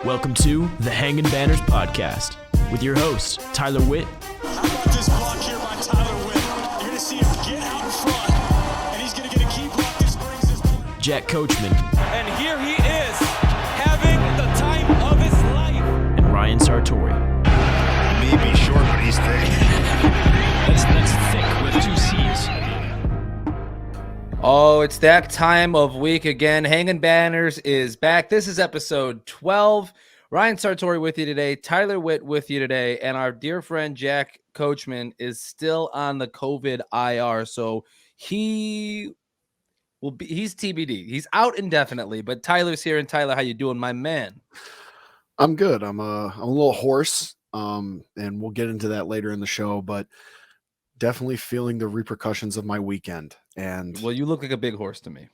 Welcome to the Hangin Banners podcast with your host, Tyler Witt. How about this block here by Tyler Witt? You're going to see him get out in front, and he's going to get a key block that springs this play. Jack Coachman. And here he is, having the time of his life. And Ryan Sartori. He may be short, but he's thick. That's thick with two C's. Oh, it's that time of week again. Hangin Banners is back. This is episode 12. Ryan Sartori with you today, Tyler Witt with you today, and our dear friend Jack Coachman is still on the COVID IR. So he's TBD. He's out indefinitely, but Tyler's here. And Tyler, how you doing, my man? I'm good. I'm a little hoarse, and we'll get into that later in the show, but definitely feeling the repercussions of my weekend. And well, you look like a big horse to me.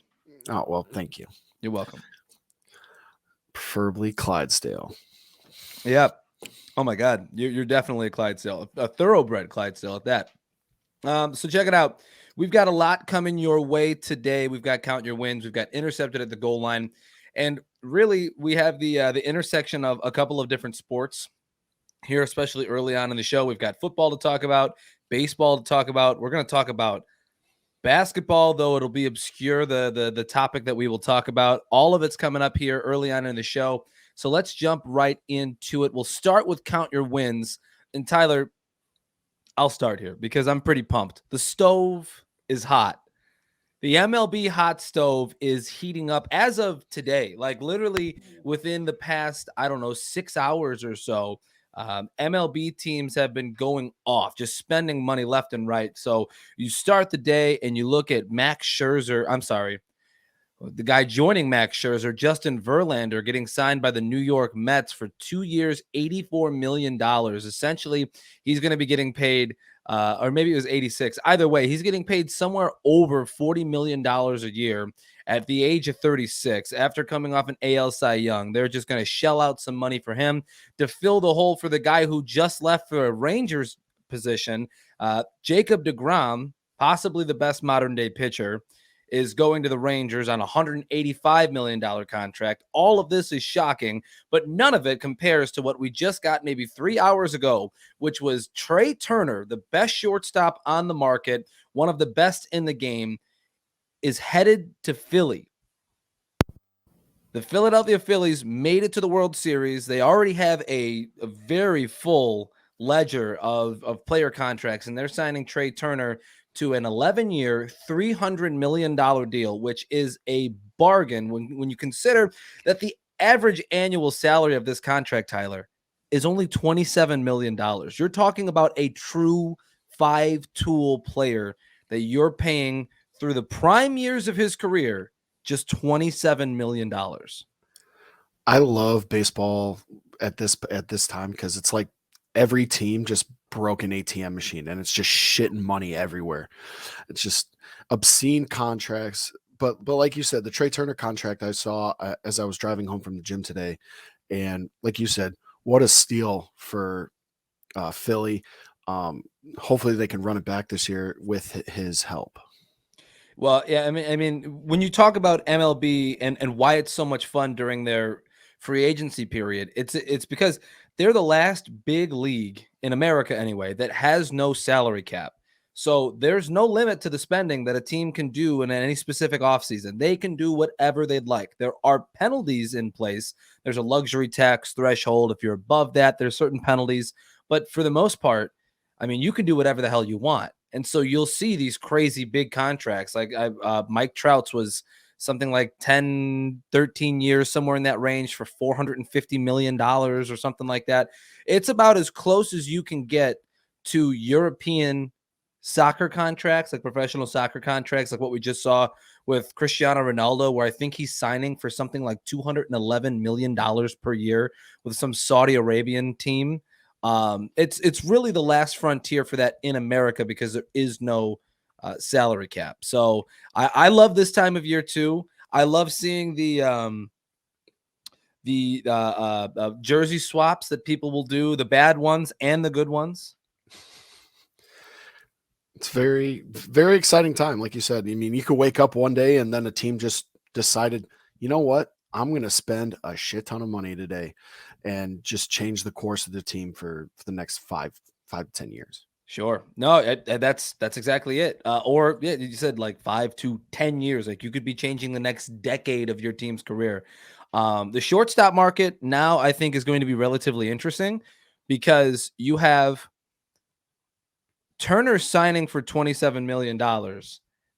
Oh, well, thank you. You're welcome. Preferably Clydesdale. Yep. Oh my God, you're definitely a Clydesdale, a thoroughbred Clydesdale at that. So check it out. We've got a lot coming your way today. We've got count your wins. We've got intercepted at the goal line, and really we have the intersection of a couple of different sports here, especially early on in the show. We've got football to talk about, baseball to talk about. We're going to talk about basketball, though it'll be obscure, the topic that we will talk about. All of it's coming up here early on in the show. So let's jump right into it. We'll start with count your wins. And Tyler, I'll start here because I'm pretty pumped. The stove is hot. The MLB hot stove is heating up as of today, like literally within the past, 6 hours or so. MLB teams have been going off, just spending money left and right. So you start the day and you look at Max Scherzer. I'm sorry, the guy joining Max Scherzer, Justin Verlander, getting signed by the New York Mets for 2 years, $84 million. Essentially, he's going to be getting paid, or maybe it was 86. Either way, he's getting paid somewhere over $40 million a year at the age of 36, after coming off an AL Cy Young. They're just going to shell out some money for him to fill the hole for the guy who just left for a Rangers position. Jacob deGrom, possibly the best modern day pitcher, is going to the Rangers on a $185 million contract. All of this is shocking, but none of it compares to what we just got maybe 3 hours ago, which was Trey Turner, the best shortstop on the market, one of the best in the game, is headed to Philly. The Philadelphia Phillies made it to the World Series. They already have a very full ledger of player contracts, and they're signing Trey Turner to an 11-year, $300 million deal, which is a bargain when you consider that the average annual salary of this contract, Tyler, is only $27 million. You're talking about a true five-tool player that you're paying through the prime years of his career, just $27 million. I love baseball at this time because it's like every team just broke an ATM machine and it's just shitting money everywhere. It's just obscene contracts. But like you said, the Trey Turner contract I saw as I was driving home from the gym today, and like you said, what a steal for Philly. Hopefully they can run it back this year with his help. Well, yeah, I mean, when you talk about MLB and why it's so much fun during their free agency period, it's because they're the last big league in America anyway that has no salary cap. So there's no limit to the spending that a team can do in any specific offseason. They can do whatever they'd like. There are penalties in place. There's a luxury tax threshold. If you're above that, there's certain penalties. But for the most part, I mean, you can do whatever the hell you want. And so you'll see these crazy big contracts. Like Mike Trout's was something like 10, 13 years, somewhere in that range for $450 million or something like that. It's about as close as you can get to European soccer contracts, like professional soccer contracts, like what we just saw with Cristiano Ronaldo, where I think he's signing for something like $211 million per year with some Saudi Arabian team. It's really the last frontier for that in America because there is no salary cap. So I love this time of year too. I love seeing the jersey swaps that people will do, the bad ones and the good ones. It's very, very exciting time. Like you said, I mean, you could wake up one day and then a team just decided, you know what? I'm going to spend a shit ton of money today and just change the course of the team for the next 5 to 10 years. Sure. No, that's exactly it. Or yeah, you said like 5 to 10 years. Like you could be changing the next decade of your team's career. The shortstop market now I think is going to be relatively interesting because you have Turner signing for $27 million.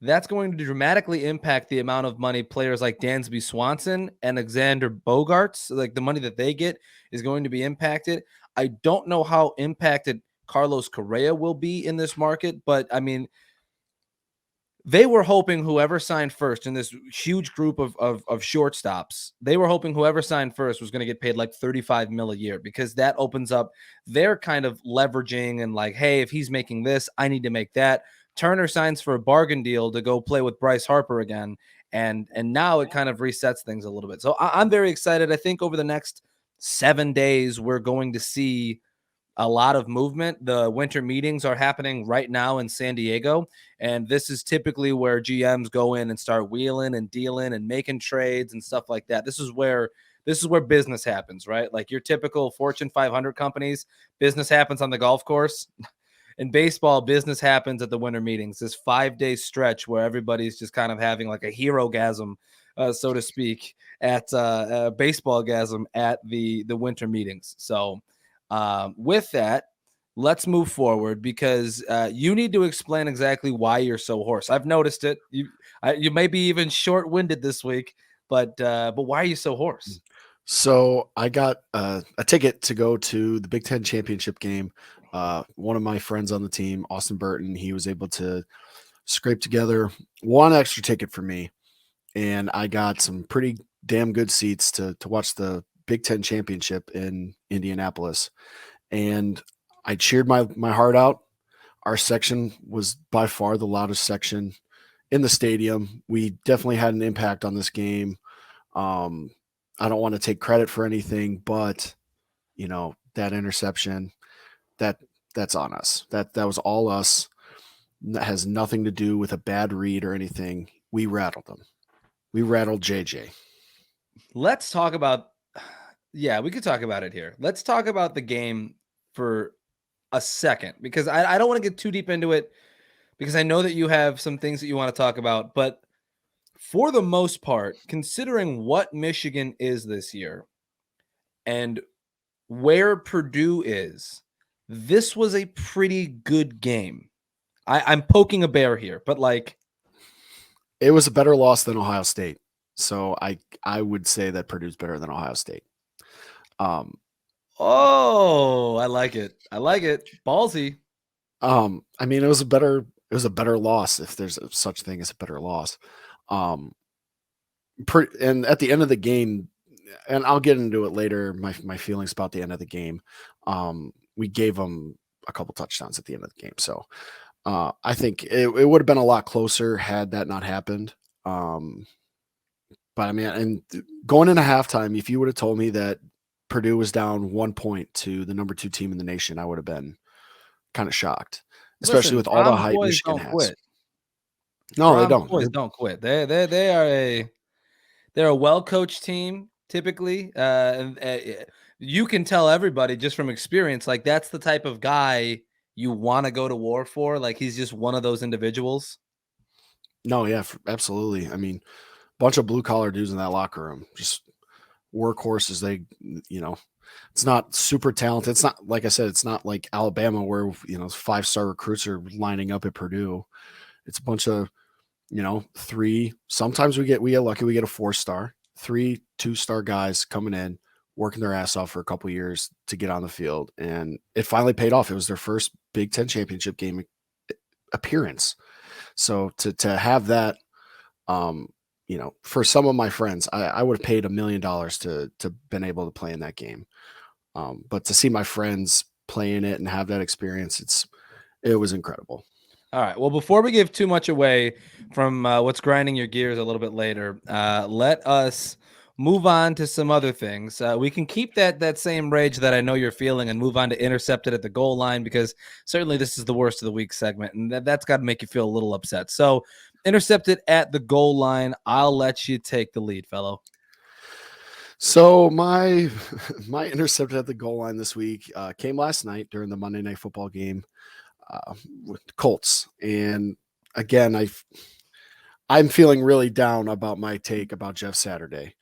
That's going to dramatically impact the amount of money players like Dansby Swanson and Alexander Bogarts, like the money that they get is going to be impacted. I don't know how impacted Carlos Correa will be in this market, but I mean, they were hoping whoever signed first in this huge group of shortstops, they were hoping whoever signed first was going to get paid like 35 mil a year because that opens up their kind of leveraging and like, hey, if he's making this, I need to make that. Turner signs for a bargain deal to go play with Bryce Harper again. And now it kind of resets things a little bit. So I'm very excited. I think over the next 7 days, we're going to see a lot of movement. The winter meetings are happening right now in San Diego, and this is typically where GMs go in and start wheeling and dealing and making trades and stuff like that. This is where business happens, right? Like your typical Fortune 500 companies, business happens on the golf course. In baseball, business happens at the winter meetings, this 5-day stretch where everybody's just kind of having like a hero-gasm, so to speak, at baseball-gasm at the winter meetings. So with that, let's move forward because you need to explain exactly why you're so hoarse. I've noticed it. You may be even short-winded this week, but why are you so hoarse? So I got a ticket to go to the Big Ten championship game. One of my friends on the team, Austin Burton, he was able to scrape together one extra ticket for me, and I got some pretty damn good seats to watch the Big Ten championship in Indianapolis. And I cheered my heart out. Our section was by far the loudest section in the stadium. We definitely had an impact on this game. I don't want to take credit for anything, but that interception, that's on us. That was all us. That has nothing to do with a bad read or anything. We rattled them. We rattled JJ. Let's talk about, yeah, we could talk about it here. Let's talk about the game for a second because I don't want to get too deep into it because I know that you have some things that you want to talk about, but for the most part, considering what Michigan is this year and where Purdue is, this was a pretty good game. I'm poking a bear here, but like it was a better loss than Ohio State. So I would say that Purdue's better than Ohio State. Oh, I like it. I like it. Ballsy. I mean, it was a better loss if there's such thing as a better loss. And at the end of the game, and I'll get into it later, my feelings about the end of the game. We gave them a couple touchdowns at the end of the game. So I think it would have been a lot closer had that not happened. But I mean, and going into halftime, if you would have told me that Purdue was down 1 point to the number 2 team in the nation, I would have been kind of shocked, especially with all the hype Michigan has. Quit. No, they don't. Boys don't quit. They're a well-coached team typically. You can tell everybody just from experience, like that's the type of guy you want to go to war for. Like he's just one of those individuals. No, yeah, absolutely. I mean, bunch of blue collar dudes in that locker room, just workhorses. It's not super talented. It's not, like I said, it's not like Alabama where 5-star recruits are lining up at Purdue. It's a bunch of 3. Sometimes we get lucky. We get a 4-star, 3 2-star guys coming in, working their ass off for a couple years to get on the field, and it finally paid off. It was their first Big Ten championship game appearance. So to have that, for some of my friends, I would have paid $1 million to been able to play in that game. But to see my friends play in it and have that experience, it was incredible. All right. Well, before we give too much away from what's grinding your gears a little bit later, let us move on to some other things. We can keep that same rage that I know you're feeling and move on to intercepted at the goal line because certainly this is the worst of the week segment, and that's got to make you feel a little upset. So intercepted at the goal line. I'll let you take the lead, fellow. So my my interception at the goal line this week came last night during the Monday Night Football game with the Colts, and again I'm feeling really down about my take about Jeff Saturday.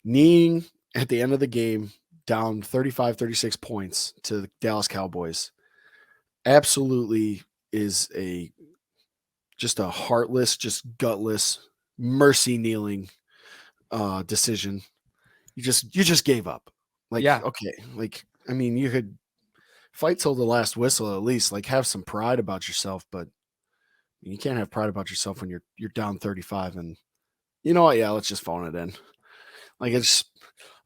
Kneeing at the end of the game down 35-36 points to the Dallas Cowboys absolutely is just a heartless, just gutless, mercy kneeling decision. You just gave up. Like, Yeah. okay, like I mean, you could fight till the last whistle at least. Like, have some pride about yourself, but you can't have pride about yourself when you're down 35. And you know what? Yeah, let's just phone it in. Like, it's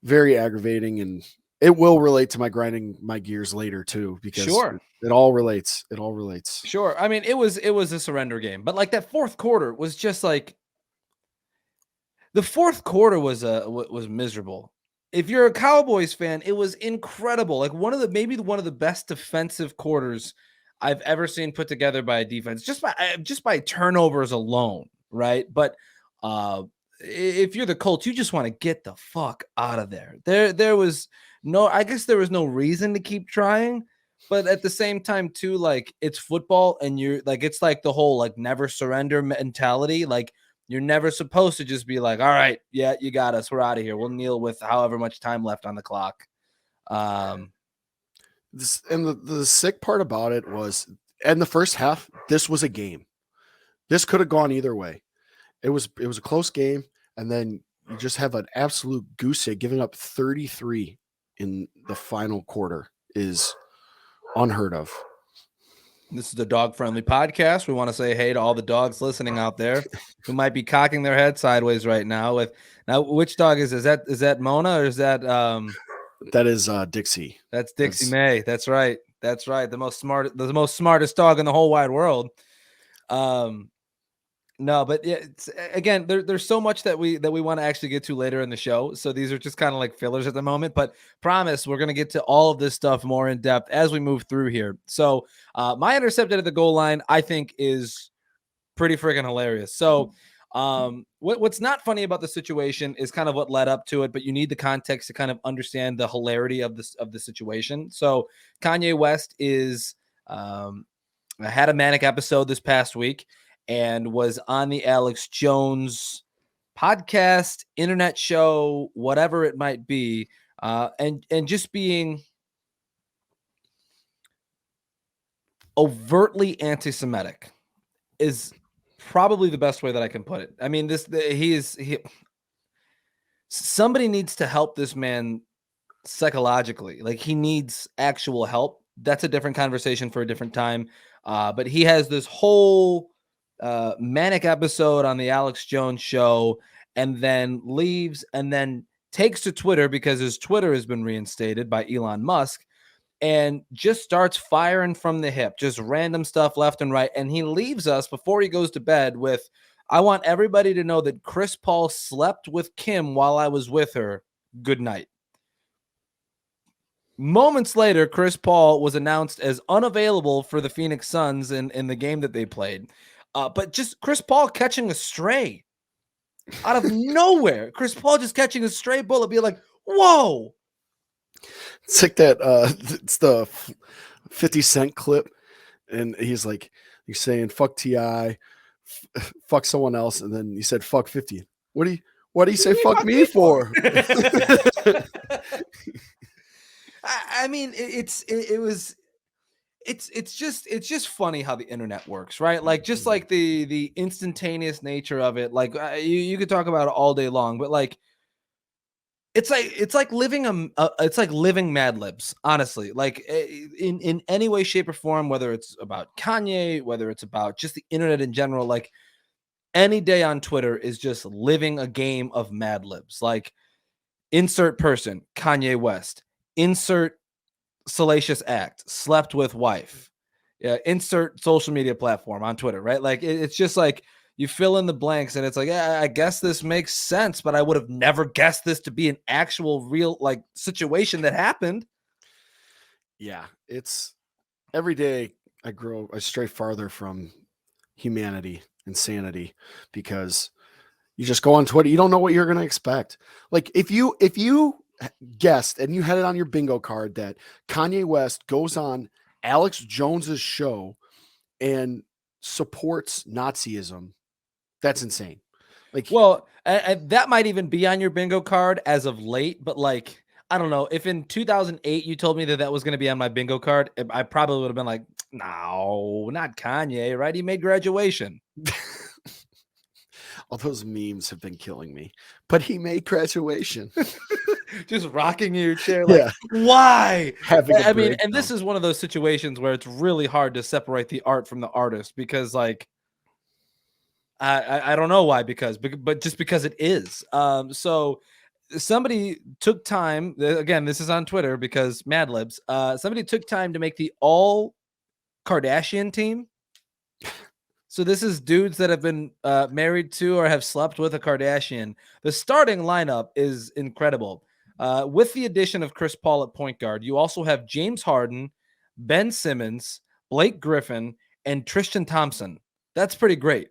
very aggravating, and it will relate to my grinding my gears later too, because Sure. it all relates. It all relates. Sure. I mean, it was a surrender game, but like that fourth quarter was just like the fourth quarter was miserable. If you're a Cowboys fan, it was incredible. Like maybe one of the best defensive quarters I've ever seen put together by a defense, just by turnovers alone, right? But if you're the Colts, you just want to get the fuck out of there. I guess there was no reason to keep trying, but at the same time too, like it's football, and you're like it's like the whole like never surrender mentality, like. You're never supposed to just be like, all right, yeah, you got us. We're out of here. We'll kneel with however much time left on the clock. The sick part about it was, in the first half, this was a game. This could have gone either way. It was a close game, and then you just have an absolute goose egg. Giving up 33 in the final quarter is unheard of. This is the dog-friendly podcast. We want to say hey to all the dogs listening out there who might be cocking their head sideways right now. Which dog is that? Is that Mona or is that That is Dixie. That's Dixie May. That's right. That's right. The most smartest dog in the whole wide world. No, but yeah, again, there's so much that we want to actually get to later in the show. So these are just kind of like fillers at the moment, but promise we're going to get to all of this stuff more in depth as we move through here. So my intercepted at the goal line, I think, is pretty freaking hilarious. So what's not funny about the situation is kind of what led up to it, but you need the context to kind of understand the hilarity of the situation. So Kanye West had a manic episode this past week and was on the Alex Jones podcast, internet show, whatever it might be, and just being overtly anti-Semitic is probably the best way that I can put it. I mean, somebody needs to help this man psychologically. Like, he needs actual help. That's a different conversation for a different time. But he has this whole manic episode on the Alex Jones show, and then leaves and then takes to Twitter because his Twitter has been reinstated by Elon Musk, and just starts firing from the hip, just random stuff left and right. And he leaves us before he goes to bed with, I want everybody to know that Chris Paul slept with Kim while I was with her. Good night. Moments later, Chris Paul was announced as unavailable for the Phoenix Suns in the game that they played. But just Chris Paul catching a stray out of nowhere. Chris Paul just catching a stray bullet, be like, whoa. It's like that. It's the 50 Cent clip, and he's saying fuck T.I., fuck someone else, and then he said fuck 50. What do you say fuck me for? I mean, it's just funny how the internet works, right? Like, just like the instantaneous nature of it. Like, you could talk about it all day long, but like, it's like living it's like living Mad Libs, honestly. Like, in any way, shape, or form, whether it's about Kanye, whether it's about just the internet in general, like any day on Twitter is just living a game of Mad Libs. Like, insert person, Kanye West, insert salacious act, slept with wife, insert social media platform on Twitter, right? Like, it's just like you fill in the blanks, and it's like, yeah, I guess this makes sense, but I would have never guessed this to be an actual real like situation that happened. Yeah, it's every day I stray farther from humanity and sanity, because You just go on Twitter. You don't know what you're going to expect. Like if you guessed and you had it on your bingo card that Kanye West goes on Alex Jones's show and supports Nazism, that's insane. Like, well, that might even be on your bingo card as of late, but like, I don't know. If in 2008 you told me that was going to be on my bingo card, I probably would have been like, no, not Kanye, right? He made Graduation. all those memes have been killing me, but he made Graduation. Just rocking in your chair, like, Yeah. why? I mean, and this is one of those situations where it's really hard to separate the art from the artist because, like, I don't know why, but just because it is. So somebody took time. Again, this is on Twitter because Mad Libs. Somebody took time to make the all Kardashian team. So this is dudes that have been married to or have slept with a Kardashian. The starting lineup is incredible. With the addition of Chris Paul at point guard, you also have James Harden, Ben Simmons, Blake Griffin, and Tristan Thompson. That's pretty great.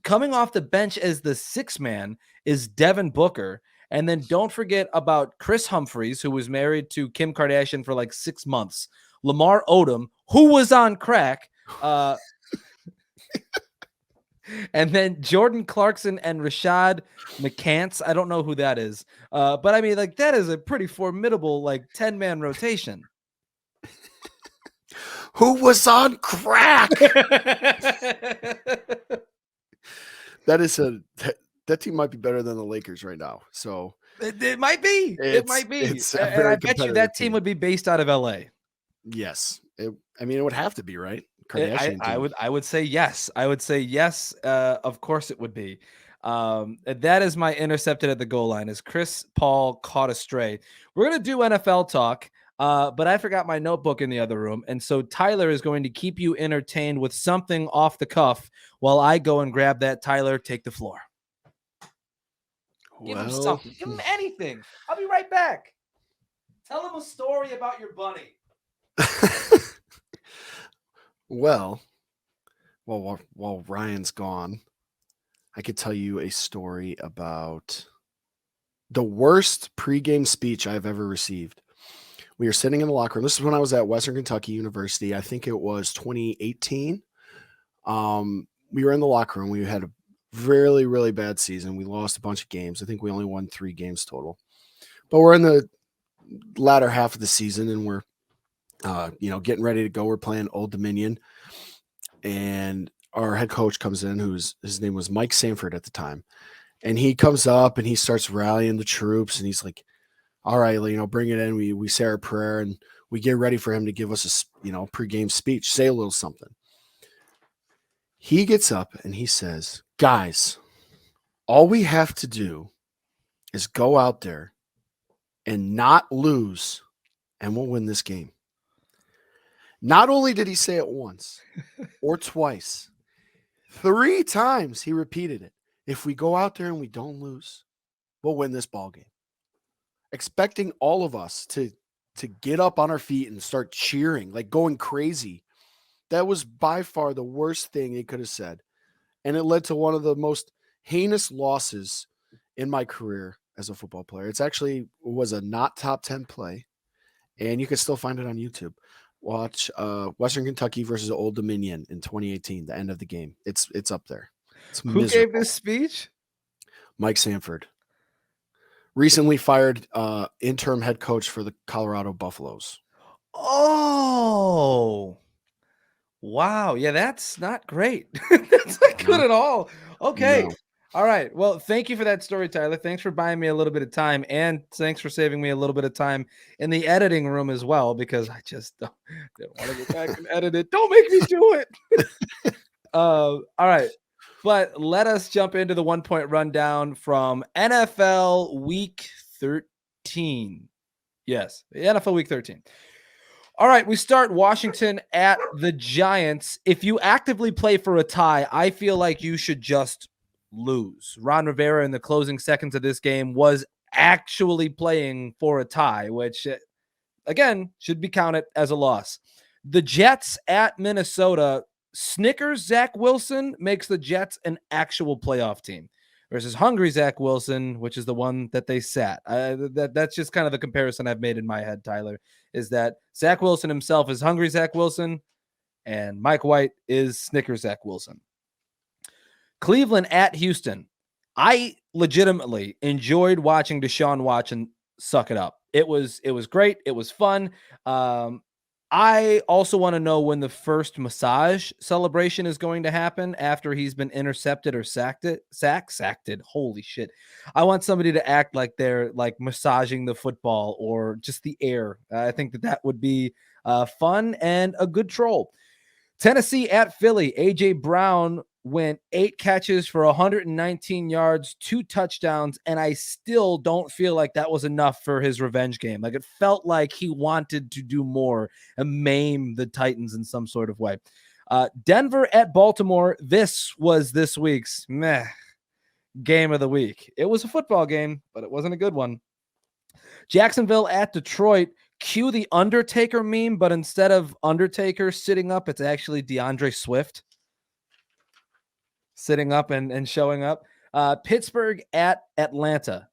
Coming off the bench as the sixth man is Devin Booker. And then don't forget about Chris Humphries, who was married to Kim Kardashian for like 6 months. Lamar Odom, who was on crack. And then Jordan Clarkson and Rashad McCants. I don't know who that is. But I mean, like, that is a pretty formidable, like, 10-man rotation. Who was on crack? That team might be better than the Lakers right now. So it might be. It might be. And I bet you that team would be based out of LA. Yes. It would have to be, right? I would say yes. I would say yes. Of course it would be. That is my intercepted at the goal line. Is Chris Paul caught a stray? We're gonna do NFL talk. But I forgot my notebook in the other room. And so Tyler is going to keep you entertained with something off the cuff while I go and grab that. Tyler, take the floor. Give him something. Give him anything. I'll be right back. Tell him a story about your bunny. Well, while Ryan's gone, I could tell you a story about the worst pregame speech I've ever received. We were sitting in the locker room. This is when I was at Western Kentucky University. I think it was 2018. We were in the locker room. We had a really, really bad season. We lost a bunch of games. I think we only won 3 games total. But we're in the latter half of the season, and we're getting ready to go. We're playing Old Dominion, and our head coach comes in, his name was Mike Sanford at the time. And he comes up and he starts rallying the troops, and he's like, all right, bring it in. We say our prayer and we get ready for him to give us a, pregame speech, say a little something. He gets up and he says, guys, all we have to do is go out there and not lose, and we'll win this game. Not only did he say it once or twice, 3 times he repeated it. If we go out there and we don't lose, we'll win this ball game. Expecting all of us to get up on our feet and start cheering, like going crazy. That was by far the worst thing he could have said. And it led to one of the most heinous losses in my career as a football player. It's actually was a not top 10 play, and you can still find it on YouTube. Watch Western Kentucky versus Old Dominion in 2018, the end of the game. It's up there. It's Who gave this speech? Mike Sanford. Recently fired interim head coach for the Colorado Buffaloes. Oh, wow. Yeah, that's not great. That's not good at all. Okay. No. All right. Well, thank you for that story, Tyler. Thanks for buying me a little bit of time, and thanks for saving me a little bit of time in the editing room as well, because I just don't want to go back and edit it. Don't make me do it. All right. But let us jump into the 1-point rundown from NFL Week 13. Yes, the NFL Week 13. All right, we start Washington at the Giants. If you actively play for a tie, I feel like you should just lose. Ron Rivera in the closing seconds of this game was actually playing for a tie, which, again, should be counted as a loss. The Jets at Minnesota. Snickers Zach Wilson makes the Jets an actual playoff team. versus hungry Zach Wilson, which is the one that they sat. That's just kind of the comparison I've made in my head, Tyler, is that Zach Wilson himself is hungry Zach Wilson, and Mike White is Snickers Zach Wilson. Cleveland at Houston. I legitimately enjoyed watching Deshaun Watson suck it up. It was great. It was fun. I also want to know when the first massage celebration is going to happen after he's been intercepted or sacked. Holy shit. I want somebody to act like they're like massaging the football or just the air. I think that would be fun and a good troll. Tennessee at Philly. AJ Brown went 8 catches for 119 yards, 2 touchdowns, and I still don't feel like that was enough for his revenge game. Like, it felt like he wanted to do more and maim the Titans in some sort of way. Denver at Baltimore. This was this week's game of the week. It was a football game, but it wasn't a good one. Jacksonville at Detroit. Cue the Undertaker meme, but instead of Undertaker sitting up, it's actually DeAndre Swift sitting up and showing up. Pittsburgh at Atlanta.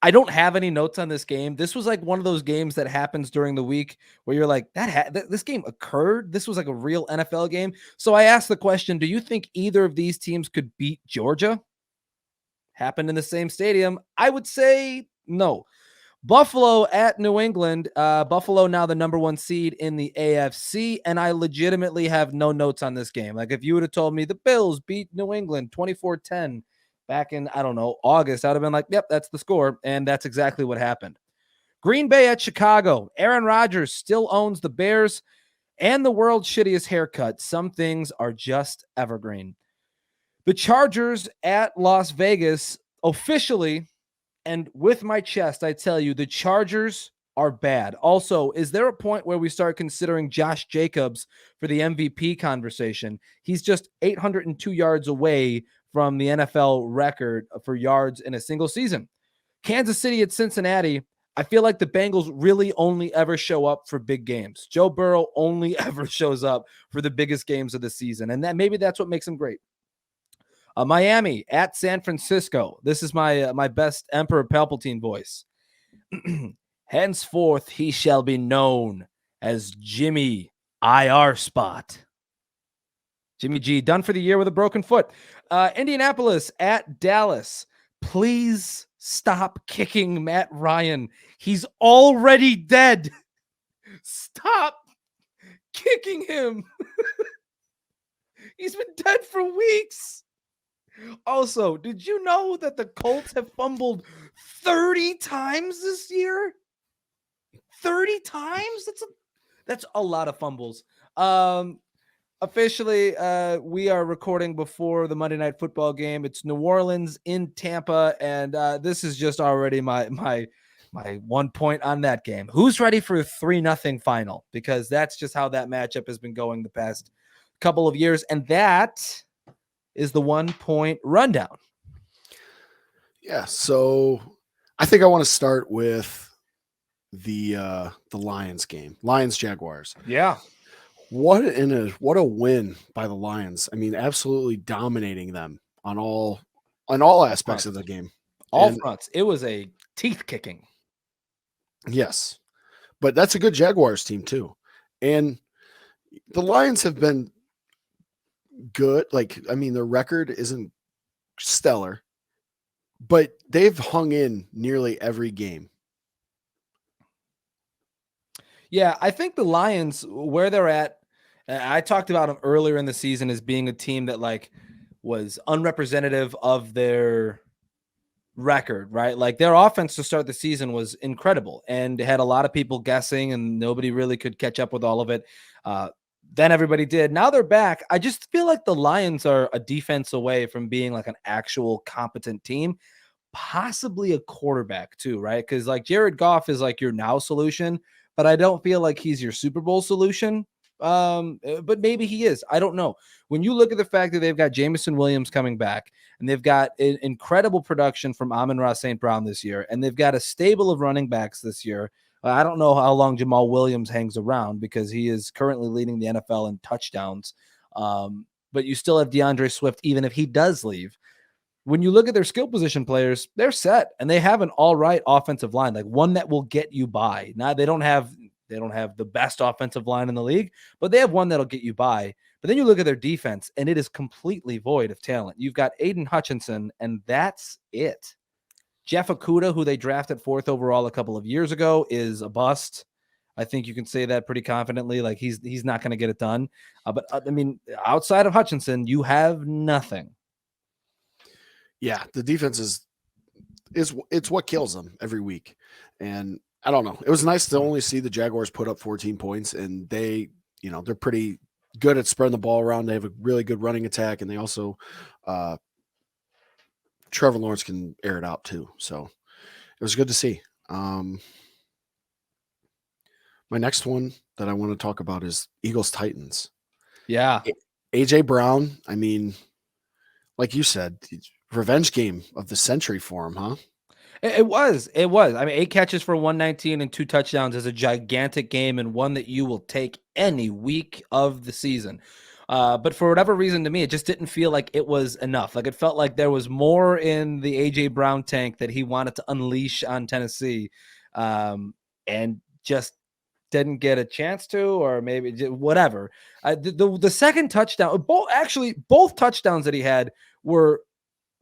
I don't have any notes on this game. This was like one of those games that happens during the week where you're like, this game occurred. This was like a real NFL game. So I asked the question, do you think either of these teams could beat Georgia? Happened in the same stadium. I would say no. Buffalo at New England. Buffalo now the number 1 seed in the AFC, and I legitimately have no notes on this game. Like, if you would have told me the Bills beat New England 24-10 back in, I don't know, August, I would have been like, yep, that's the score, and that's exactly what happened. Green Bay at Chicago. Aaron Rodgers still owns the Bears and the world's shittiest haircut. Some things are just evergreen. The Chargers at Las Vegas. Officially, and with my chest, I tell you, the Chargers are bad. Also, is there a point where we start considering Josh Jacobs for the MVP conversation? He's just 802 yards away from the NFL record for yards in a single season. Kansas City at Cincinnati. I feel like the Bengals really only ever show up for big games. Joe Burrow only ever shows up for the biggest games of the season, and maybe that's what makes him great. Miami at San Francisco. This is my best Emperor Palpatine voice. Henceforth, he shall be known as Jimmy IR Spot. Jimmy G, done for the year with a broken foot. Indianapolis at Dallas. Please stop kicking Matt Ryan. He's already dead. Stop kicking him. He's been dead for weeks. Also, did you know that the Colts have fumbled 30 times this year? 30 times? That's a lot of fumbles. Officially, we are recording before the Monday Night Football game. It's New Orleans in Tampa, and this is just already my 1 point on that game. Who's ready for a 3-0 final? Because that's just how that matchup has been going the past couple of years, and that is the 1 point rundown. Yeah, so I think I want to start with the Lions game. Lions Jaguars. Yeah. What a win by the Lions. I mean, absolutely dominating them on all aspects of the game. All fronts. It was a teeth kicking. Yes. But that's a good Jaguars team too. And the Lions have been good. Like, I mean, their record isn't stellar, but they've hung in nearly every game. Yeah, I think the Lions, where they're at, I talked about them earlier in the season as being a team that like was unrepresentative of their record, right? Like, their offense to start the season was incredible and had a lot of people guessing, and nobody really could catch up with all of it. Then everybody did. Now they're back. I just feel like the Lions are a defense away from being like an actual competent team, possibly a quarterback too, right? Because like Jared Goff is like your now solution, but I don't feel like he's your Super Bowl solution. But maybe he is. I don't know. When you look at the fact that they've got Jameson Williams coming back, and they've got incredible production from Amon-Ra St. Brown this year, and they've got a stable of running backs this year. I don't know how long Jamal Williams hangs around because he is currently leading the NFL in touchdowns. But you still have DeAndre Swift, even if he does leave. when you look at their skill position players, they're set and they have an all right offensive line, like one that will get you by. Now they don't have the best offensive line in the league, but they have one that'll get you by. But then you look at their defense and it is completely void of talent. You've got Aiden Hutchinson and that's it. Jeff Okudah, who they drafted 4th overall a couple of years ago, is a bust. I think you can say that pretty confidently. Like he's not going to get it done. But I mean, outside of Hutchinson, you have nothing. Yeah, the defense is it's what kills them every week. And I don't know. It was nice to only see the Jaguars put up 14 points, and they're pretty good at spreading the ball around. They have a really good running attack, and they also Trevor Lawrence can air it out too. So it was good to see. My next one that I want to talk about is Eagles Titans. Yeah. AJ Brown, I mean, like you said, revenge game of the century for him, huh? It was. I mean, 8 catches for 119 and 2 touchdowns is a gigantic game and one that you will take any week of the season. But for whatever reason, to me, it just didn't feel like it was enough. Like it felt like there was more in the A.J. Brown tank that he wanted to unleash on Tennessee, and just didn't get a chance to, or maybe whatever. The second touchdown, both touchdowns that he had were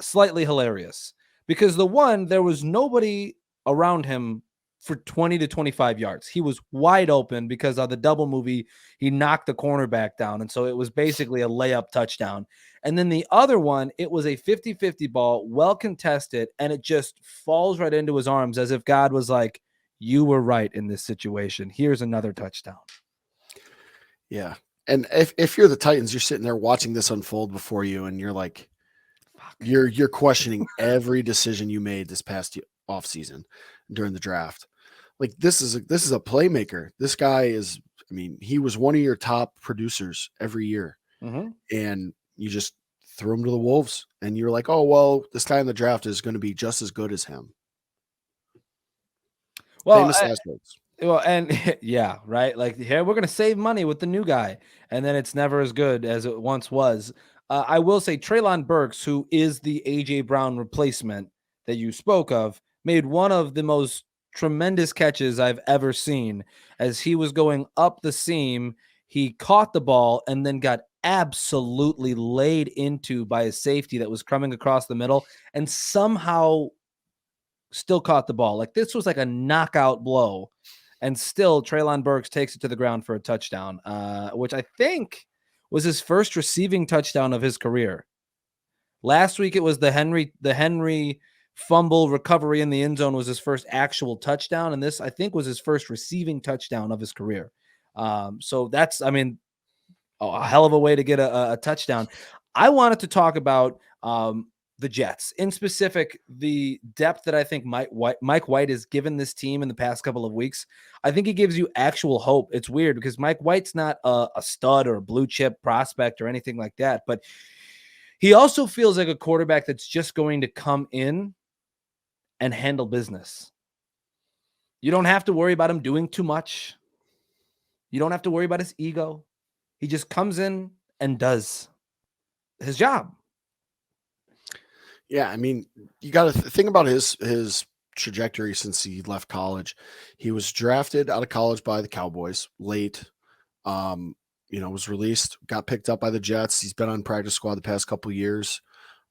slightly hilarious because the one, there was nobody around him for 20 to 25 yards. He was wide open because of the double movie. He knocked the cornerback down. And so it was basically a layup touchdown. And then the other one, it was a 50-50 ball, well contested, and it just falls right into his arms as if God was like, you were right in this situation. Here's another touchdown. Yeah. And if you're the Titans, you're sitting there watching this unfold before you, and you're like, you're questioning every decision you made this past offseason during the draft. Like this is a playmaker. This guy is, I mean, he was one of your top producers every year. Mm-hmm. And you just threw him to the wolves, and you're like, oh, well, this guy in the draft is going to be just as good as him. Well, Famous last words. Well, and yeah, right. Like here, we're going to save money with the new guy. And then it's never as good as it once was. I will say Treylon Burks, who is the A.J. Brown replacement that you spoke of, made one of the most tremendous catches I've ever seen. As he was going up the seam, he caught the ball and then got absolutely laid into by a safety that was coming across the middle and somehow still caught the ball. Like this was like a knockout blow. And still Treylon Burks takes it to the ground for a touchdown, which I think was his first receiving touchdown of his career. Last week it was the Henry fumble recovery in the end zone was his first actual touchdown, and this I think was his first receiving touchdown of his career. So that's, I mean, a hell of a way to get a touchdown. I wanted to talk about the Jets, in specific, the depth that I think Mike White has given this team in the past couple of weeks. I think he gives you actual hope. It's weird because Mike White's not a stud or a blue chip prospect or anything like that, but he also feels like a quarterback that's just going to come in and handle business. You don't have to worry about him doing too much. You don't have to worry about his ego. He just comes in and does his job. Yeah, I mean, you got to think about his trajectory since he left college. He was drafted out of college by the Cowboys late. Was released, got picked up by the Jets. He's been on practice squad the past couple of years.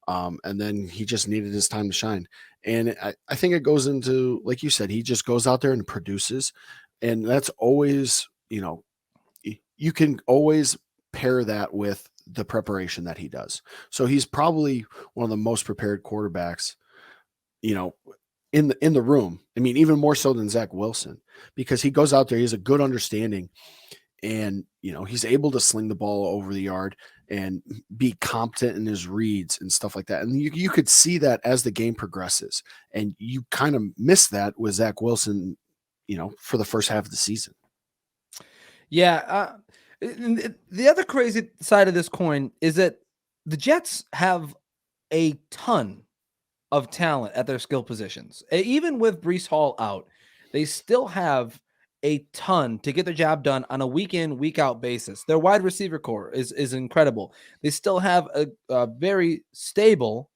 And then he just needed his time to shine. And I think it goes into, like you said, he just goes out there and produces. And that's always, you can always pair that with the preparation that he does. So he's probably one of the most prepared quarterbacks, in the room. I mean, even more so than Zach Wilson, because he goes out there, he has a good understanding, and he's able to sling the ball over the yard and be competent in his reads and stuff like that. And you could see that as the game progresses, and you kind of miss that with Zach Wilson, for the first half of the season. Yeah. The other crazy side of this coin is that the Jets have a ton of talent at their skill positions. Even with Breece Hall out, they still have a ton to get the job done on a week in, week out basis. Their wide receiver core is incredible. They still have a very stable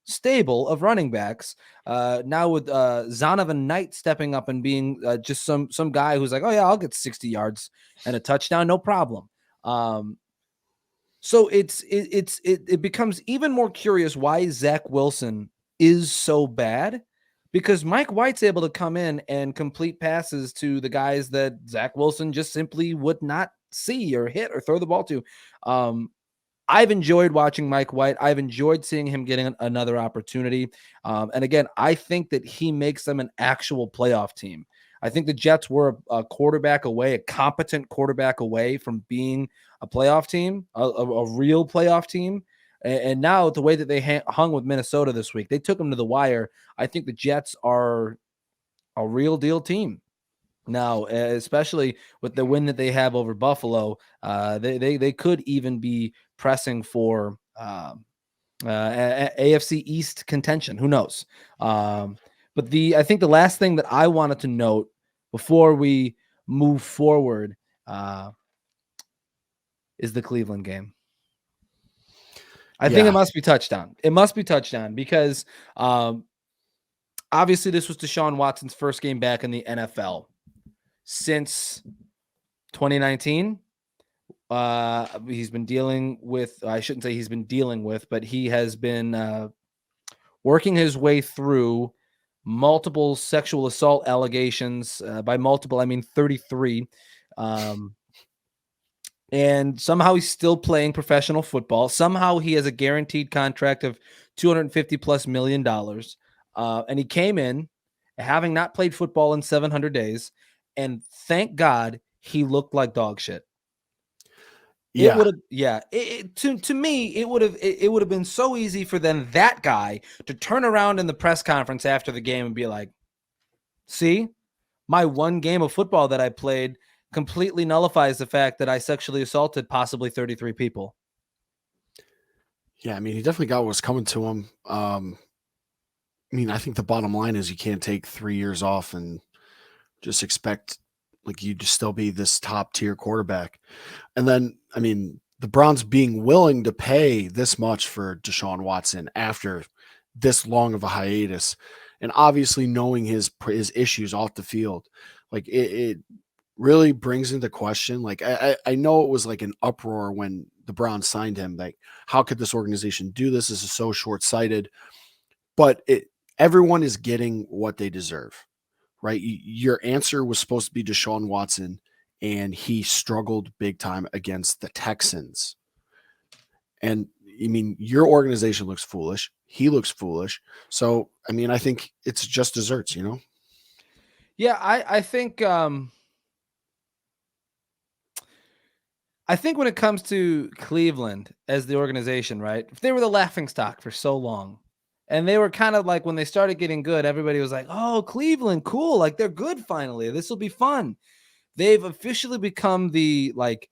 of running backs. Now with Zonovan Knight stepping up and being just some guy who's like, oh yeah, I'll get 60 yards and a touchdown, no problem. So it becomes even more curious why Zach Wilson is so bad, because Mike White's able to come in and complete passes to the guys that Zach Wilson just simply would not see or hit or throw the ball to. I've enjoyed watching Mike White. I've enjoyed seeing him getting another opportunity. And again, I think that he makes them an actual playoff team. I think the Jets were a quarterback away, a competent quarterback away from being a playoff team, a real playoff team. And now the way that they hung with Minnesota this week, they took them to the wire. I think the Jets are a real deal team now, especially with the win that they have over Buffalo. They could even be pressing for AFC East contention. Who knows? But I think the last thing that I wanted to note before we move forward is the Cleveland game. I think it must be touchdown. It must be touchdown because obviously this was Deshaun Watson's first game back in the NFL since 2019. He's been dealing with, I shouldn't say he's been dealing with, but he has been working his way through multiple sexual assault allegations. By multiple, I mean 33. And somehow he's still playing professional football. Somehow he has a guaranteed contract of $250+ million. And he came in having not played football in 700 days. And thank God he looked like dog shit. Yeah. To me, it would have been so easy for then that guy to turn around in the press conference after the game and be like, see, my one game of football that I played completely nullifies the fact that I sexually assaulted possibly 33 people. Yeah, I mean, he definitely got what was coming to him. I mean, I think the bottom line is you can't take 3 years off and just expect like you to still be this top tier quarterback. And then, I mean, the Browns being willing to pay this much for Deshaun Watson after this long of a hiatus, and obviously knowing his issues off the field, like it really brings into question. Like I know it was like an uproar when the Browns signed him. Like, how could this organization do this? This is so short-sighted. But everyone is getting what they deserve, right? Your answer was supposed to be Deshaun Watson, and he struggled big time against the Texans. And I mean, your organization looks foolish. He looks foolish. So, I mean, I think it's just desserts, you know? Yeah, I think when it comes to Cleveland as the organization, right? If they were the laughingstock for so long, and they were kind of like when they started getting good, everybody was like, "Oh, Cleveland, cool! Like they're good finally. This will be fun." They've officially become the like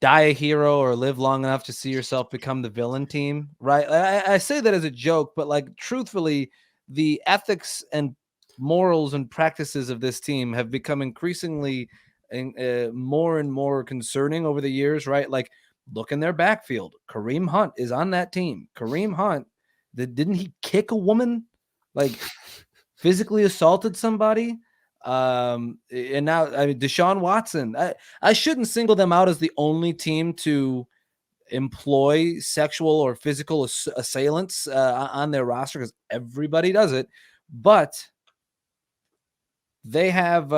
die a hero or live long enough to see yourself become the villain team, right? I say that as a joke, but like truthfully, the ethics and morals and practices of this team have become increasingly more and more concerning over the years, right? Like, look in their backfield. Kareem Hunt is on that team. Kareem Hunt, didn't he kick a woman? Like, physically assaulted somebody? And now, I mean, Deshaun Watson. I shouldn't single them out as the only team to employ sexual or physical assailants on their roster, because everybody does it. But they have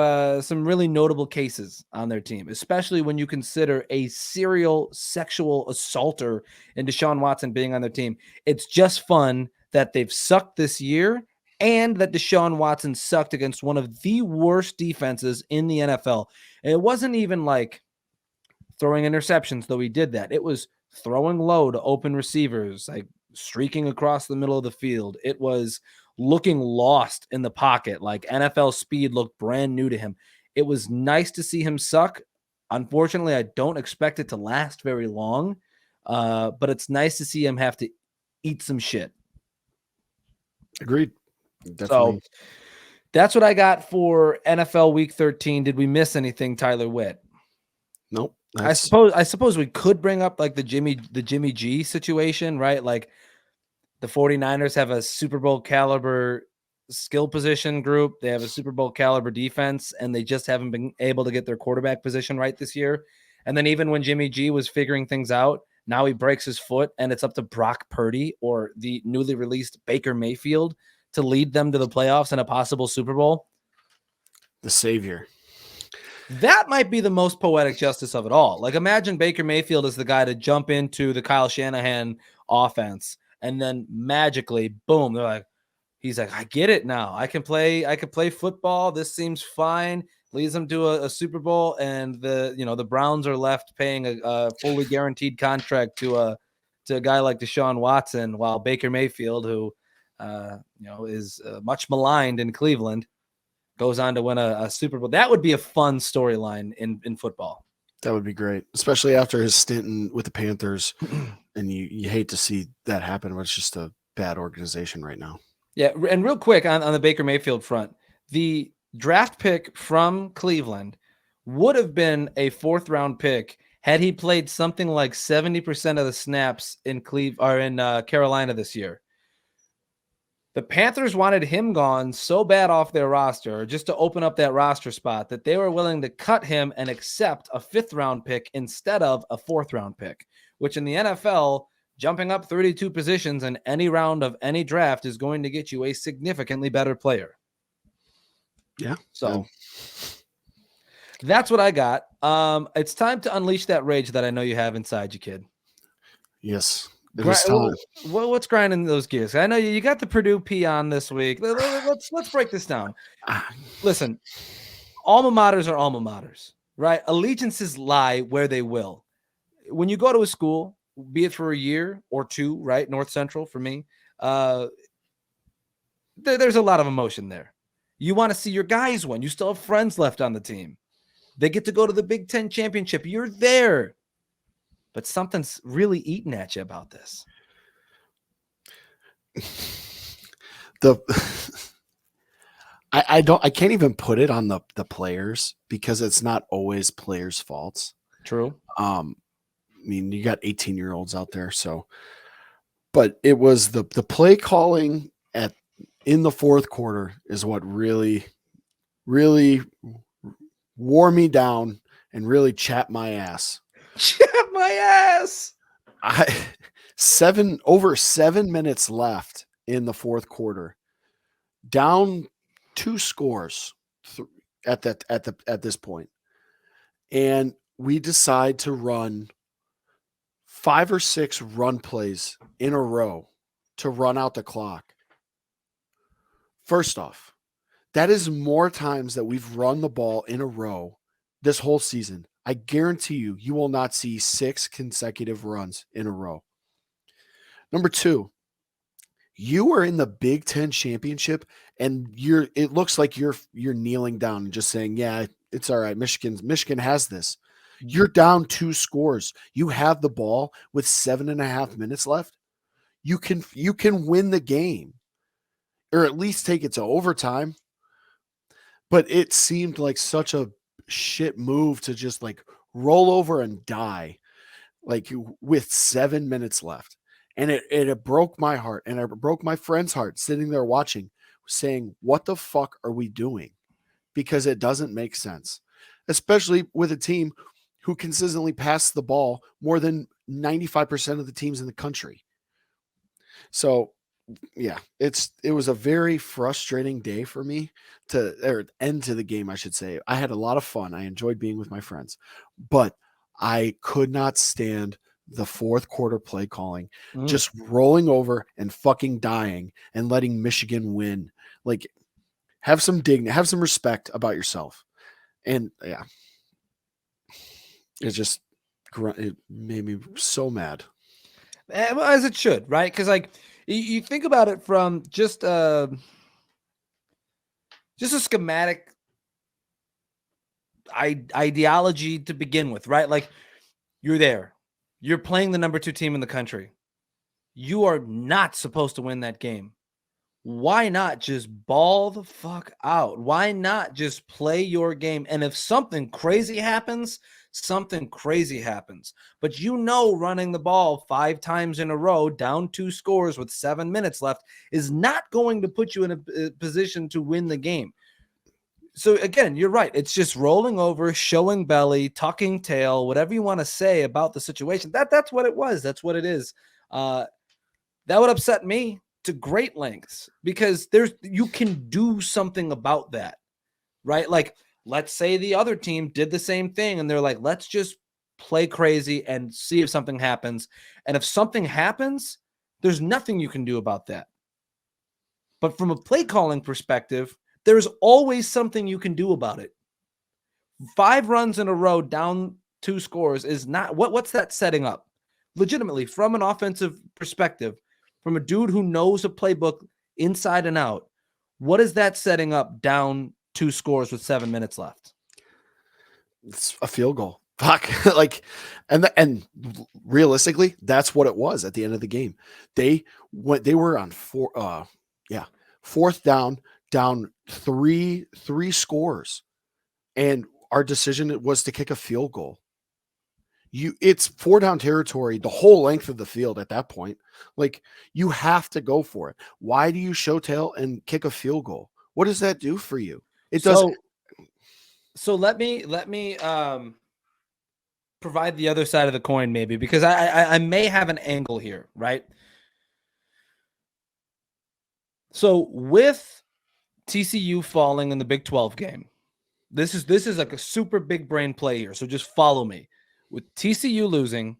some really notable cases on their team, especially when you consider a serial sexual assaulter and Deshaun Watson being on their team. It's just fun that they've sucked this year and that Deshaun Watson sucked against one of the worst defenses in the NFL. And it wasn't even like throwing interceptions, though he did that. It was throwing low to open receivers, like streaking across the middle of the field. It was looking lost in the pocket, like NFL speed looked brand new to him. It was nice to see him suck. Unfortunately, I don't expect it to last very long, but it's nice to see him have to eat some shit. Agreed. Definitely. So That's what I got for NFL Week 13. Did we miss anything, Tyler Witt? Nope. I suppose we could bring up like the Jimmy G situation, right? Like the 49ers have a Super Bowl caliber skill position group. They have a Super Bowl caliber defense, and they just haven't been able to get their quarterback position right this year. And then even when Jimmy G was figuring things out, now he breaks his foot, and it's up to Brock Purdy or the newly released Baker Mayfield to lead them to the playoffs and a possible Super Bowl. The savior. That might be the most poetic justice of it all. Like, imagine Baker Mayfield is the guy to jump into the Kyle Shanahan offense, and then magically, boom, he's like, I get it now. I can play football. This seems fine. Leads them to a Super Bowl, and the Browns are left paying a fully guaranteed contract to a guy like Deshaun Watson, while Baker Mayfield, who is much maligned in Cleveland, goes on to win a Super Bowl. That would be a fun storyline in football. That would be great, especially after his stint with the Panthers. And you hate to see that happen, but it's just a bad organization right now. Yeah, and real quick on the Baker Mayfield front, the draft pick from Cleveland would have been a 4th-round pick had he played something like 70% of the snaps in Carolina this year. The Panthers wanted him gone so bad off their roster, just to open up that roster spot, that they were willing to cut him and accept a 5th-round pick instead of a 4th-round pick, which in the NFL, jumping up 32 positions in any round of any draft is going to get you a significantly better player. Yeah. So that's what I got. It's time to unleash that rage that I know you have inside you, kid. Yes. Time. What's grinding those gears? I know you got the Purdue peon this week. Let's break this down. Listen, alma maters are alma maters, right? Allegiances lie where they will. When you go to a school, be it for a year or two, right? North Central for me, there's a lot of emotion there. You want to see your guys win. You still have friends left on the team. They get to go to the Big Ten championship. You're there. But something's really eating at you about this. I can't even put it on the players, because it's not always players' faults. True. I mean, you got 18-year-olds out there, but it was the play calling in the 4th quarter is what really, really wore me down and really chapped my ass. Chap my ass. Over 7 minutes left in the 4th quarter, down 2 scores at this point, and we decide to run 5 or 6 run plays in a row to run out the clock. First off, that is more times that we've run the ball in a row this whole season. I guarantee you will not see 6 consecutive runs in a row. Number 2, you are in the Big Ten championship, and it looks like you're kneeling down and just saying, yeah, it's all right. Michigan has this. You're down 2 scores. You have the ball with 7.5 minutes left. You can win the game, or at least take it to overtime. But it seemed like such a shit move to just like roll over and die, like with 7 minutes left. And it broke my heart, and it broke my friend's heart sitting there watching, saying, what the fuck are we doing? Because it doesn't make sense, especially with a team who consistently passes the ball more than 95% of the teams in the country. So yeah, it was a very frustrating day for me end to the game, I should say. I had a lot of fun. I enjoyed being with my friends, but I could not stand the 4th quarter play calling, just rolling over and fucking dying and letting Michigan win. Like, have some dignity, have some respect about yourself. And yeah, it made me so mad. As it should, right? Because like you think about it from just a schematic ideology to begin with, right? Like, you're there. You're playing the number 2 team in the country. You are not supposed to win that game. why not just ball the fuck out? Why not just play your game? And if something crazy happens, something crazy happens. But running the ball 5 times in a row, down 2 scores with 7 minutes left, is not going to put you in a position to win the game. So again, you're right. It's just rolling over, showing belly, tucking tail, whatever you want to say about the situation. That's what it was. That's what it is. That would upset me to great lengths, because you can do something about that, right? Like, let's say the other team did the same thing and they're like, let's just play crazy and see if something happens. And if something happens, there's nothing you can do about that. But from a play calling perspective, there's always something you can do about it. 5 runs in a row, down 2 scores is not what's that setting up? Legitimately, from an offensive perspective, from a dude who knows a playbook inside and out, what is that setting up down 2 scores with 7 minutes left? It's a field goal. Fuck. And realistically, that's what it was at the end of the game. They were on 4th down 3 scores. And our decision was to kick a field goal. It's 4 down territory, the whole length of the field at that point. Like, you have to go for it. Why do you show tail and kick a field goal? What does that do for you? It doesn't. So let me provide the other side of the coin, maybe, because I may have an angle here, right? So with TCU falling in the Big 12 game, this is like a super big brain play here. So just follow me. With TCU losing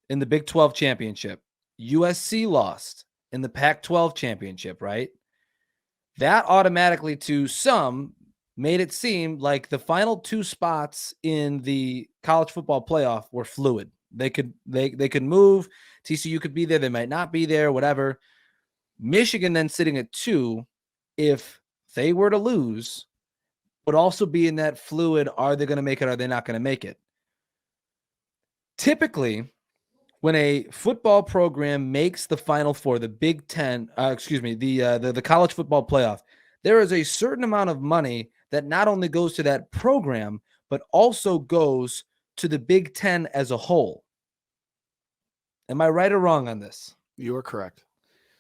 in the Big 12 championship, USC lost in the Pac-12 championship, right? That automatically, to some, made it seem like the final 2 spots in the college football playoff were fluid. They could move. TCU could be there. They might not be there, whatever. Michigan then sitting at 2, if they were to lose, would also be in that fluid. Are they going to make it? Are they not going to make it? Typically, when a football program makes the Final Four, the Big Ten, the college football playoff, there is a certain amount of money that not only goes to that program, but also goes to the Big Ten as a whole. Am I right or wrong on this? You are correct.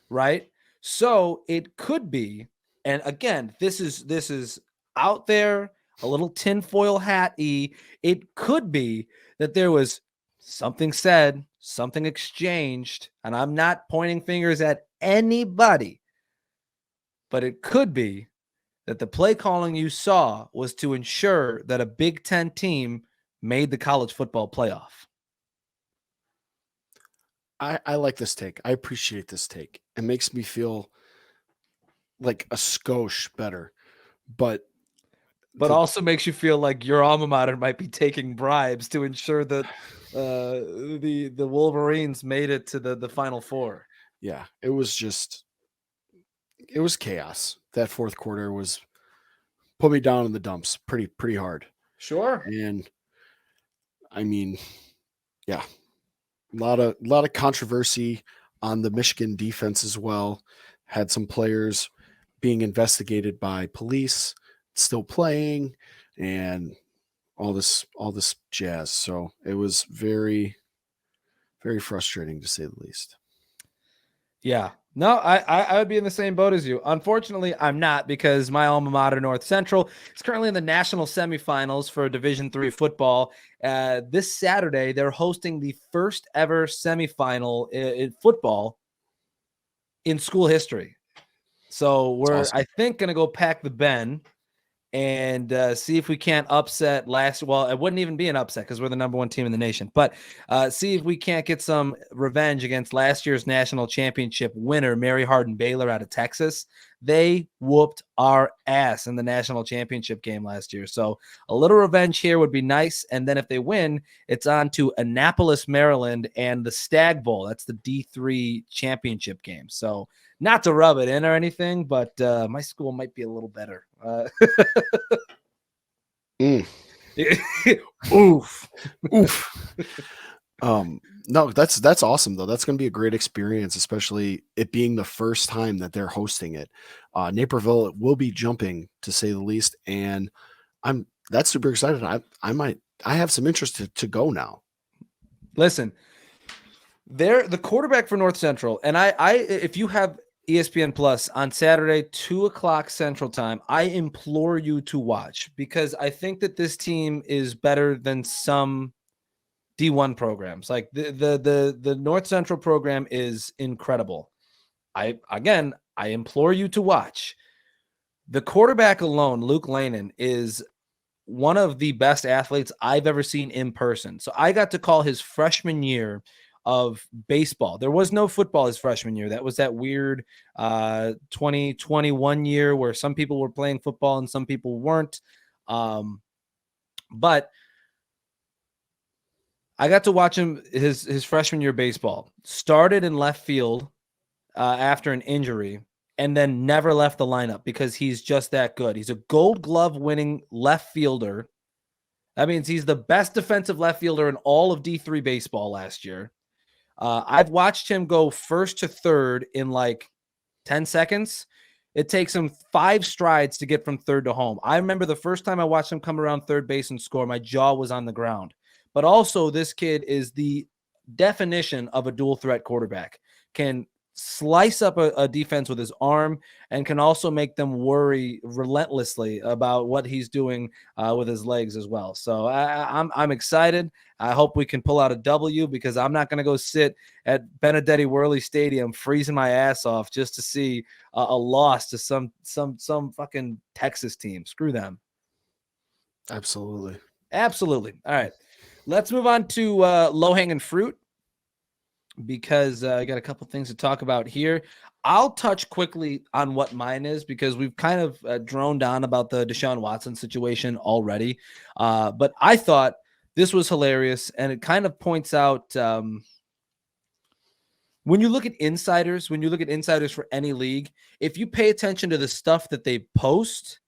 Right? So it could be, and again, this is out there, a little tinfoil hat-y. It could be that there was something said, something exchanged, and I'm not pointing fingers at anybody, but it could be that the play calling you saw was to ensure that a Big Ten team made the college football playoff. I like this take. I appreciate this take. It makes me feel like a skosh better, but also makes you feel like your alma mater might be taking bribes to ensure that the Wolverines made it to the Final Four. Yeah, it was chaos. That 4th quarter was put me down in the dumps pretty hard. Sure. And I mean, yeah, a lot of controversy on the Michigan defense as well. Had some players being investigated by police, still playing, and all this jazz. So it was very, very frustrating, to say the least. Yeah. No, I would be in the same boat as you. Unfortunately, I'm not, because my alma mater, North Central, is currently in the national semifinals for Division III football. This Saturday, they're hosting the first ever semifinal in football in school history. So we're, awesome. I think, going to go pack the Ben and see if we can't upset well, it wouldn't even be an upset because we're the number 1 team in the nation, but see if we can't get some revenge against last year's national championship winner, Mary Hardin-Baylor out of Texas. They whooped our ass in the national championship game last year. So a little revenge here would be nice. And then if they win, it's on to Annapolis, Maryland, and the Stag Bowl. That's the D3 championship game. So not to rub it in or anything, but my school might be a little better. Oof. No, that's awesome though. That's going to be a great experience, especially it being the first time that they're hosting it. Naperville will be jumping to say the least, and that's super excited. I have some interest to go now. Listen, they're the quarterback for North Central, and if you have ESPN Plus on Saturday, 2:00 Central Time, I implore you to watch, because I think that this team is better than some D1 programs. Like the North Central program is incredible. I implore you to watch. The quarterback alone, Luke Lanen, is one of the best athletes I've ever seen in person. So I got to call his freshman year of baseball. There was no football his freshman year. That was that weird 2021 year where some people were playing football and some people weren't. But I got to watch him his freshman year baseball. Started in left field after an injury, and then never left the lineup because he's just that good. He's a Gold Glove winning left fielder. That means he's the best defensive left fielder in all of D3 baseball last year. I've watched him go first to third in like 10 seconds. It takes him 5 strides to get from third to home. I remember the first time I watched him come around third base and score, my jaw was on the ground. But also, this kid is the definition of a dual threat quarterback. Can slice up a defense with his arm and can also make them worry relentlessly about what he's doing with his legs as well. So I'm excited. I hope we can pull out a W, because I'm not going to go sit at Benedetti Worley Stadium freezing my ass off just to see a loss to some fucking Texas team. Screw them. Absolutely. All right. Let's move on to low-hanging fruit, because I got a couple things to talk about here. I'll touch quickly on what mine is, because we've kind of droned on about the Deshaun Watson situation already. But I thought this was hilarious, and it kind of points out when you look at insiders for any league, if you pay attention to the stuff that they post,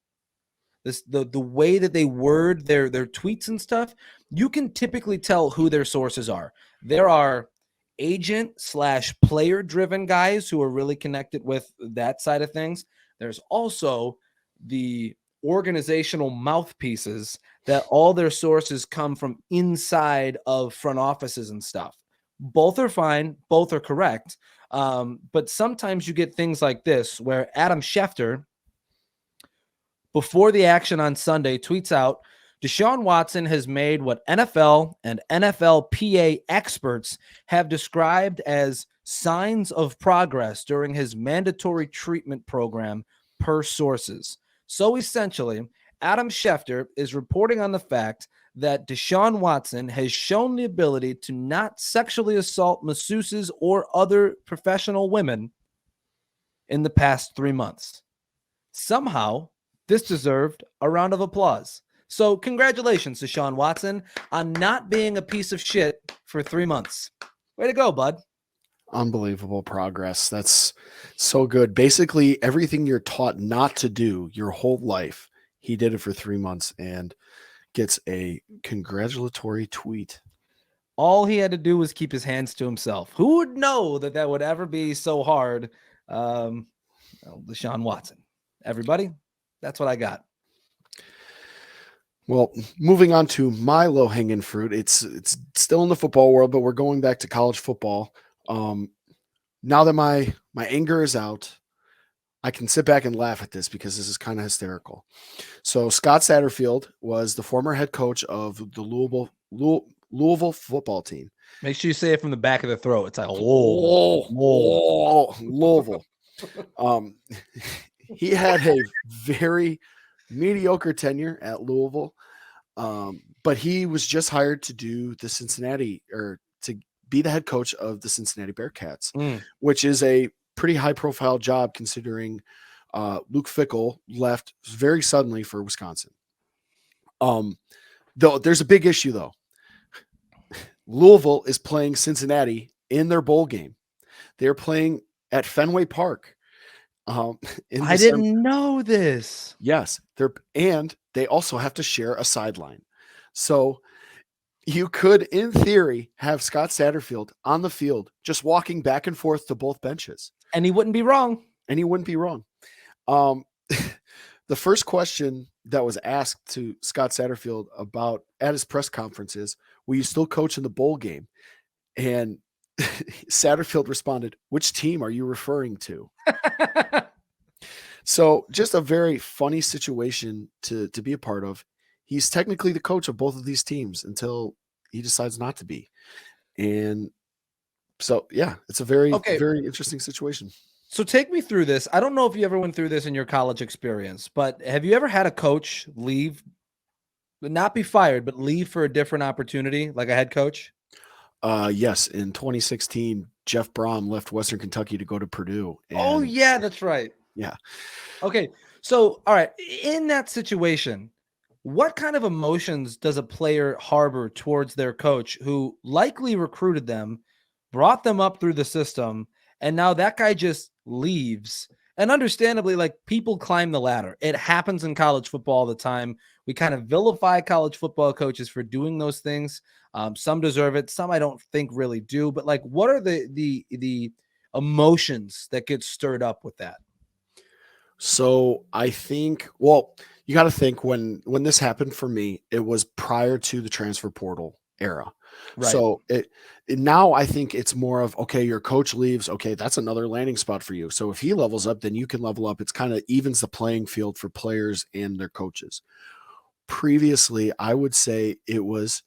the way that they word their tweets and stuff, you can typically tell who their sources are. There are agent/player driven guys who are really connected with that side of things. There's also the organizational mouthpieces that all their sources come from inside of front offices and stuff. Both are fine. Both are correct. But sometimes you get things like this, where Adam Schefter, before the action on Sunday, tweets out, Deshaun Watson has made what NFL and NFLPA experts have described as signs of progress during his mandatory treatment program, per sources. So essentially, Adam Schefter is reporting on the fact that Deshaun Watson has shown the ability to not sexually assault masseuses or other professional women in the past 3 months. Somehow, this deserved a round of applause. So congratulations to Deshaun Watson on not being a piece of shit for 3 months. Way to go, bud. Unbelievable progress. That's so good. Basically, everything you're taught not to do your whole life, he did it for 3 months and gets a congratulatory tweet. All he had to do was keep his hands to himself. Who would know that would ever be so hard? Deshaun Watson. Everybody, that's what I got. Well, moving on to my low-hanging fruit. It's still in the football world, but we're going back to college football. Now that my anger is out, I can sit back and laugh at this because this is kind of hysterical. So Scott Satterfield was the former head coach of the Louisville football team. Make sure you say it from the back of the throat. It's like, Louisville. He had a very mediocre tenure at Louisville, but he was just hired to do the Cincinnati, or to be the head coach of the Cincinnati Bearcats, which is a pretty high profile job considering Luke Fickell left very suddenly for Wisconsin. Though there's a big issue though. Louisville is playing Cincinnati in their bowl game. They're playing at Fenway Park. I didn't know this. Yes, and they also have to share a sideline. So You could, in theory, have Scott Satterfield on the field, just walking back and forth to both benches, And he wouldn't be wrong. and he wouldn't be wrong. Um, the first question that was asked to Scott Satterfield about at his press conference is, "Will you still coach in the bowl game?" And Satterfield responded, "Which team are you referring to?" So just a very funny situation to be a part of. He's technically the coach of both of these teams until he decides not to be. And so, yeah, it's a very, Okay. very interesting situation. So take me through this. I don't know if you ever went through this in your college experience, but have you ever had a coach leave, not be fired, but leave for a different opportunity, like a head coach? Yes, in 2016, Jeff Brom left Western Kentucky to go to Purdue. Oh, and yeah, that's right. yeah. Okay. So, all right. In that situation, what kind of emotions does a player harbor towards their coach who likely recruited them, brought them up through the system, and now that guy just leaves? And understandably, like, people climb the ladder. It happens in college football all the time. We kind of vilify college football coaches for doing those things. Some deserve it. Some I don't think really do. But like, what are the emotions that get stirred up with that? So I think, well, you got to think when this happened for me, it was prior to the transfer portal era. Right. So now I think it's more of, okay, your coach leaves. Okay, that's another landing spot for you. So if he levels up, then you can level up. It's kind of evens the playing field for players and their coaches. Previously, I would say it was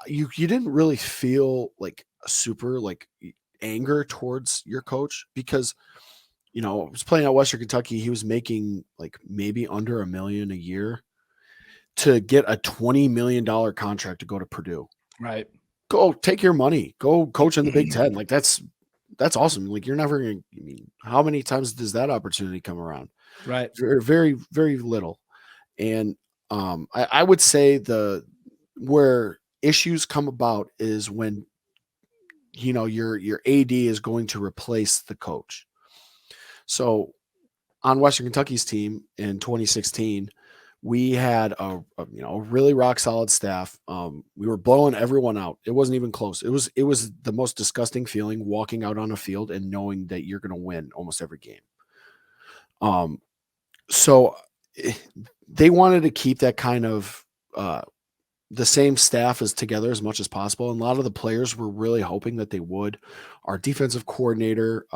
you didn't really feel like a super like anger towards your coach because I was playing at Western Kentucky. He was making like maybe under $1 million a year to get a $20 million contract to go to Purdue. Right. Go take your money. Go coach in the Big Ten. Like that's awesome. Like you're never going to. I mean, how many times does that opportunity come around? Right. Very, very, very little. And I would say where issues come about is when your AD is going to replace the coach. So on Western Kentucky's team in 2016, we had a really rock solid staff. We were blowing everyone out. It wasn't even close. It was the most disgusting feeling walking out on a field and knowing that you're going to win almost every game. So they wanted to keep that kind of the same staff as together as much as possible. And a lot of the players were really hoping that they would. Our defensive coordinator,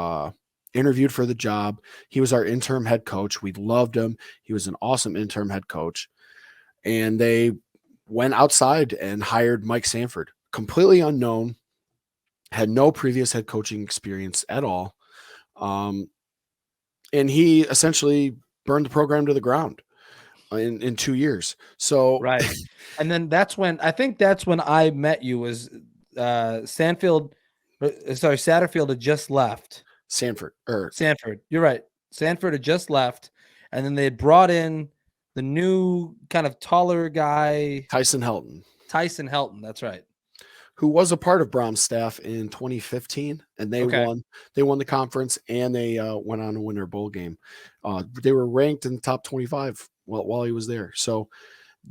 interviewed for the job. He was our interim head coach. We loved him. He was an awesome interim head coach. And they went outside and hired Mike Sanford, completely unknown, had no previous head coaching experience at all. And he essentially burned the program to the ground in 2 years. So right. And then that's when I met you was Satterfield had just left. Sanford. You're right. Sanford had just left, and then they had brought in the new kind of taller guy, Tyson Helton. That's right. Who was a part of Brom's staff in 2015, and they won the conference, and they went on to win their bowl game. They were ranked in the top 25 while he was there. So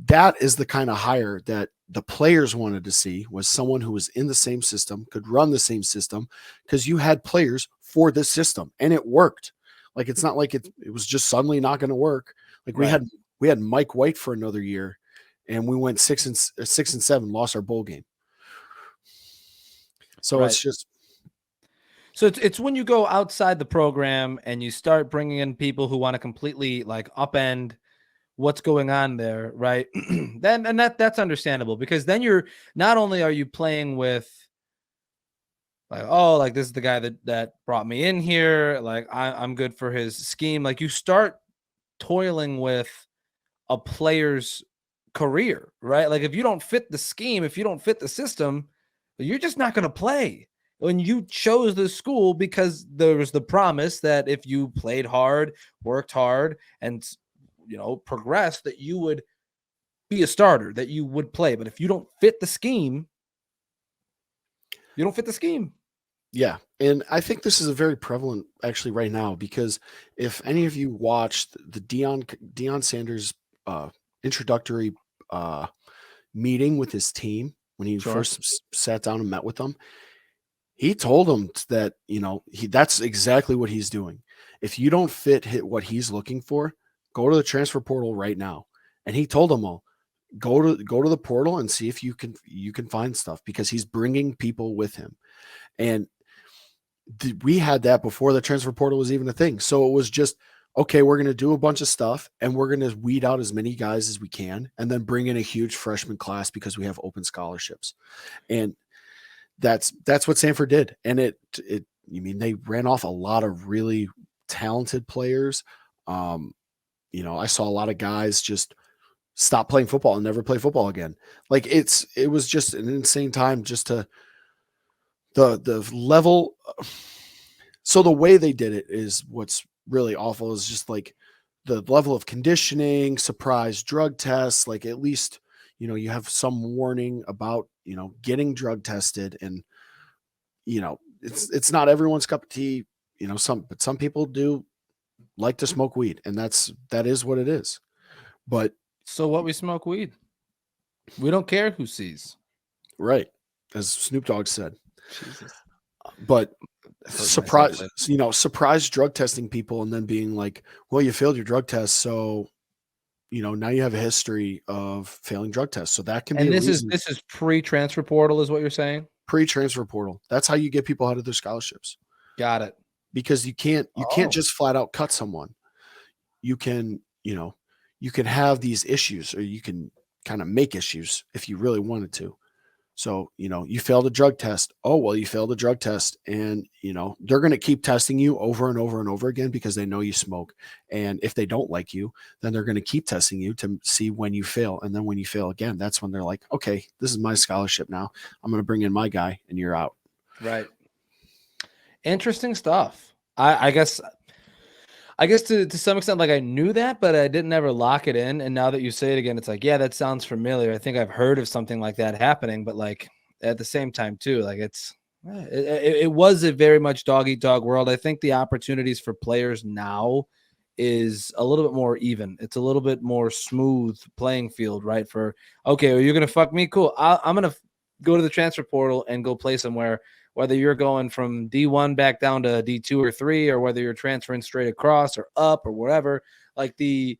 that is the kind of hire that the players wanted to see, was someone who was in the same system, could run the same system, because you had players for this system and it worked. Like, it's not like it was just suddenly not going to work. Like right. we had Mike White for another year, and we went 6-7, lost our bowl game. So right. it's just. So it's when you go outside the program and you start bringing in people who want to completely like upend what's going on there, right? That's understandable, because then you're not only are you playing with like, oh, like this is the guy that brought me in here, like I'm good for his scheme. Like you start toiling with a player's career, right? Like if you don't fit the scheme, if you don't fit the system, you're just not going to play. When you chose the school because there was the promise that if you played hard, worked hard, and progressed, that you would be a starter, that you would play. But if you don't fit the scheme, you don't fit the scheme. Yeah. And I think this is a very prevalent actually right now, because if any of you watched the Deion Sanders introductory meeting with his team when he Sure. first sat down and met with them, he told them that, that's exactly what he's doing. If you don't hit what he's looking for, go to the transfer portal right now. And he told them all, go to the portal and see if you can find stuff, because he's bringing people with him. And we had that before the transfer portal was even a thing. So it was just, okay, we're going to do a bunch of stuff and we're going to weed out as many guys as we can and then bring in a huge freshman class because we have open scholarships. And that's what Sanford did. And they ran off a lot of really talented players. I saw a lot of guys just stop playing football and never play football again. Like it was just an insane time just to the level. So the way they did it is what's really awful, is just like the level of conditioning, surprise drug tests. Like at least, you have some warning about, getting drug tested, and, it's not everyone's cup of tea, but some people do like to smoke weed, and that is what it is. But So what, we smoke weed. We don't care who sees. right. As Snoop Dogg said. Jesus. But Surprise, surprise drug testing people and then being like, well, you failed your drug test. So, now you have a history of failing drug tests. So that can be, and this is pre-transfer portal is what you're saying? Pre-transfer portal. That's how you get people out of their scholarships. Got it. Because you can't just flat out cut someone. You can, you can have these issues, or you can kind of make issues if you really wanted to. So, you failed a drug test. Oh, well, you failed a drug test, and, they're going to keep testing you over and over and over again because they know you smoke. And if they don't like you, then they're going to keep testing you to see when you fail. And then when you fail again, that's when they're like, okay, this is my scholarship now. I'm going to bring in my guy and you're out. Right. Interesting stuff. I guess to some extent, like I knew that, but I didn't ever lock it in. And now that you say it again, it's like, yeah, that sounds familiar. I think I've heard of something like that happening, but like at the same time too, like it was a very much dog eat dog world. I think the opportunities for players now is a little bit more even. It's a little bit more smooth playing field, right? For, okay, well, you're going to fuck me. Cool. I'm going to go to the transfer portal and go play somewhere, whether you're going from D1 back down to D2 or 3, or whether you're transferring straight across or up or whatever. Like the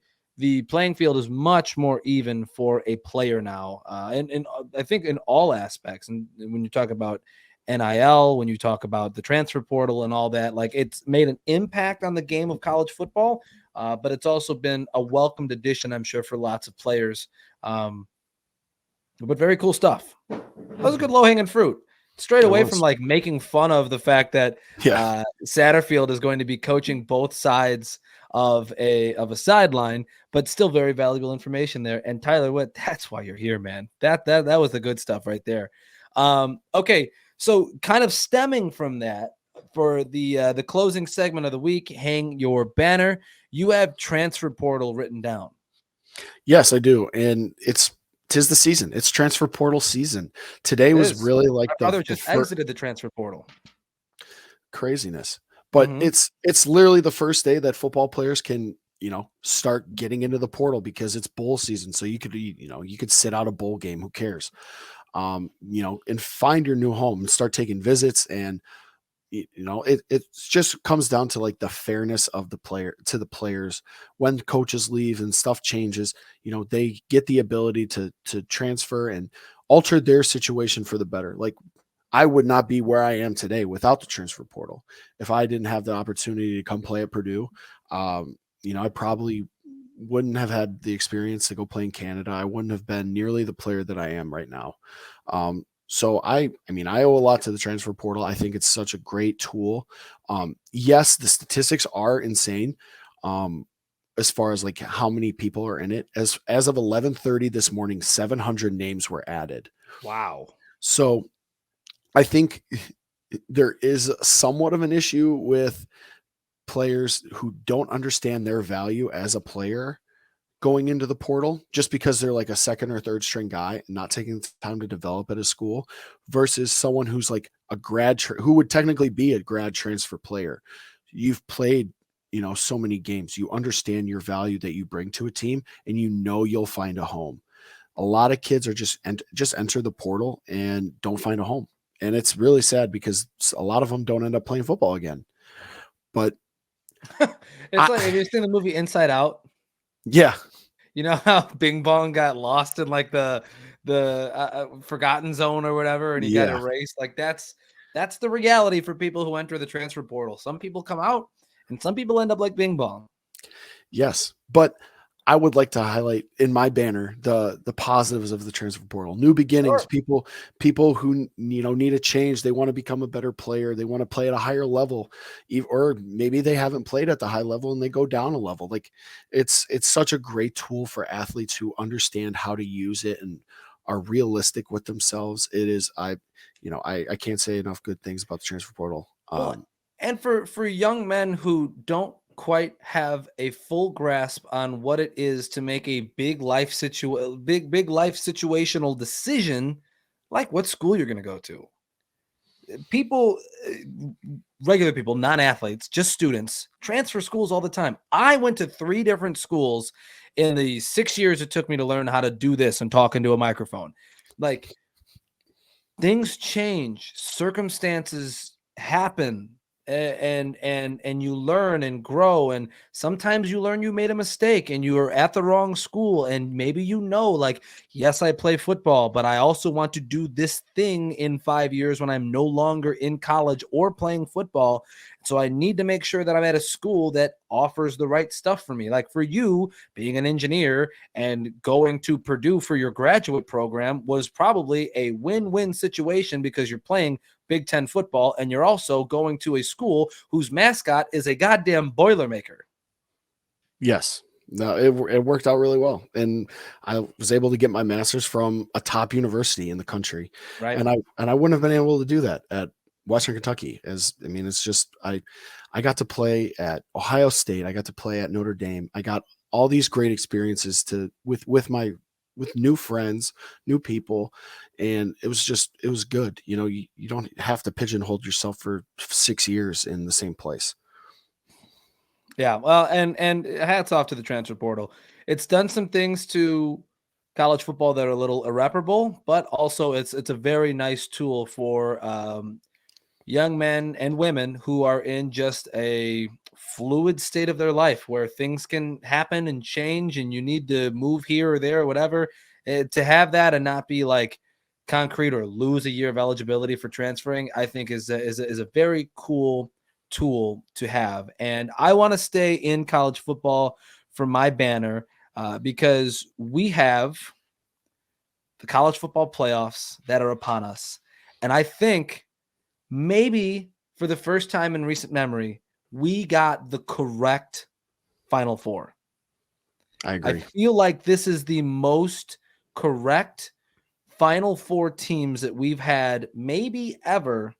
playing field is much more even for a player now. And I think in all aspects. And when you talk about NIL, when you talk about the transfer portal and all that, like it's made an impact on the game of college football, but it's also been a welcomed addition, I'm sure, for lots of players. But very cool stuff. That was a good low-hanging fruit. Straight away from like making fun of the fact that Satterfield is going to be coaching both sides of a sideline, but still very valuable information there. And Tyler Witt, that's why you're here, man. That was the good stuff right there. Okay, so kind of stemming from that, for the closing segment of the week, hang your banner. You have transfer portal written down. Yes, I do, and tis the season. It's transfer portal season. Today was really like my brother just exited the transfer portal. Craziness. But it's literally the first day that football players can, start getting into the portal, because it's bowl season. So you could sit out a bowl game. Who cares? And find your new home and start taking visits. And, it just comes down to like the fairness of the players. When coaches leave and stuff changes, they get the ability to transfer and alter their situation for the better. Like, I would not be where I am today without the transfer portal. If I didn't have the opportunity to come play at Purdue, I probably wouldn't have had the experience to go play in Canada. I wouldn't have been nearly the player that I am right now. So I owe a lot to the transfer portal. I think it's such a great tool. Yes, the statistics are insane. As far as like how many people are in it, as of 11:30 this morning, 700 names were added. Wow. So I think there is somewhat of an issue with players who don't understand their value as a player going into the portal, just because they're like a second or third string guy and not taking the time to develop at a school, versus someone who's like a who would technically be a grad transfer player. You've played, so many games. You understand your value that you bring to a team, and you'll find a home. a lot of kids are just enter the portal and don't find a home. And it's really sad because a lot of them don't end up playing football again. But It's like, have you seen the movie Inside Out? yeah, You know how Bing Bong got lost in like the forgotten zone or whatever, and he got yeah, erased. Like that's the reality for people who enter the transfer portal. Some people come out, and some people end up like Bing Bong. yes. But I would like to highlight in my banner the positives of the transfer portal. New beginnings, Sure. people who need a change. They want to become a better player. They want to play at a higher level, or maybe they haven't played at the high level and they go down a level. Like it's such a great tool for athletes who understand how to use it and are realistic with themselves. It is I can't say enough good things about the transfer portal. Well, and for young men who don't quite have a full grasp on what it is to make a big life situational decision, like what school you're going to go to. People, regular people, non-athletes, just students, transfer schools all the time. I went to 3 different schools in the 6 years it took me to learn how to do this and talk into a microphone. Like, things change, circumstances happen, and you learn and grow, and sometimes you learn you made a mistake and you are at the wrong school, and maybe like, yes, I play football, but I also want to do this thing in 5 years when I'm no longer in college or playing football. So I need to make sure that I'm at a school that offers the right stuff for me. Like for you, being an engineer and going to Purdue for your graduate program was probably a win-win situation because you're playing Big Ten football and you're also going to a school whose mascot is a goddamn Boilermaker. Yes. No, it worked out really well. And I was able to get my master's from a top university in the country. Right. And I wouldn't have been able to do that at Western Kentucky. It's just I got to play at Ohio State. I got to play at Notre Dame. I got all these great experiences with new friends, new people, and it was good. You don't have to pigeonhole yourself for 6 years in the same place. Yeah, well, and hats off to the transfer portal. It's done some things to college football that are a little irreparable, but also it's a very nice tool for young men and women who are in just a fluid state of their life where things can happen and change and you need to move here or there or whatever. To have that and not be like concrete or lose a year of eligibility for transferring, I think is a very cool tool to have. And I want to stay in college football for my banner because we have the college football playoffs that are upon us. And I think maybe for the first time in recent memory, we got the correct Final Four. I agree. I feel like this is the most correct Final Four teams that we've had maybe ever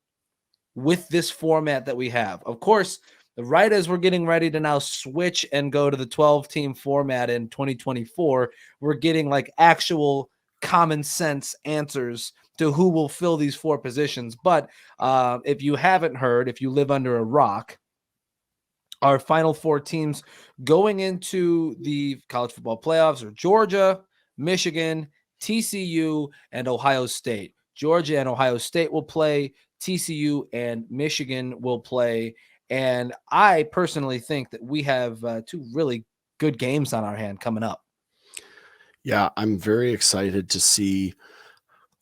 with this format that we have. Of course, right as we're getting ready to now switch and go to the 12-team format in 2024, we're getting like actual common sense answers to who will fill these 4 positions. But if you haven't heard, if you live under a rock, our Final Four teams going into the college football playoffs are Georgia, Michigan, TCU, and Ohio State. Georgia and Ohio State will play. TCU and Michigan will play. And I personally think that we have 2 really good games on our hand coming up. Yeah, I'm very excited to see.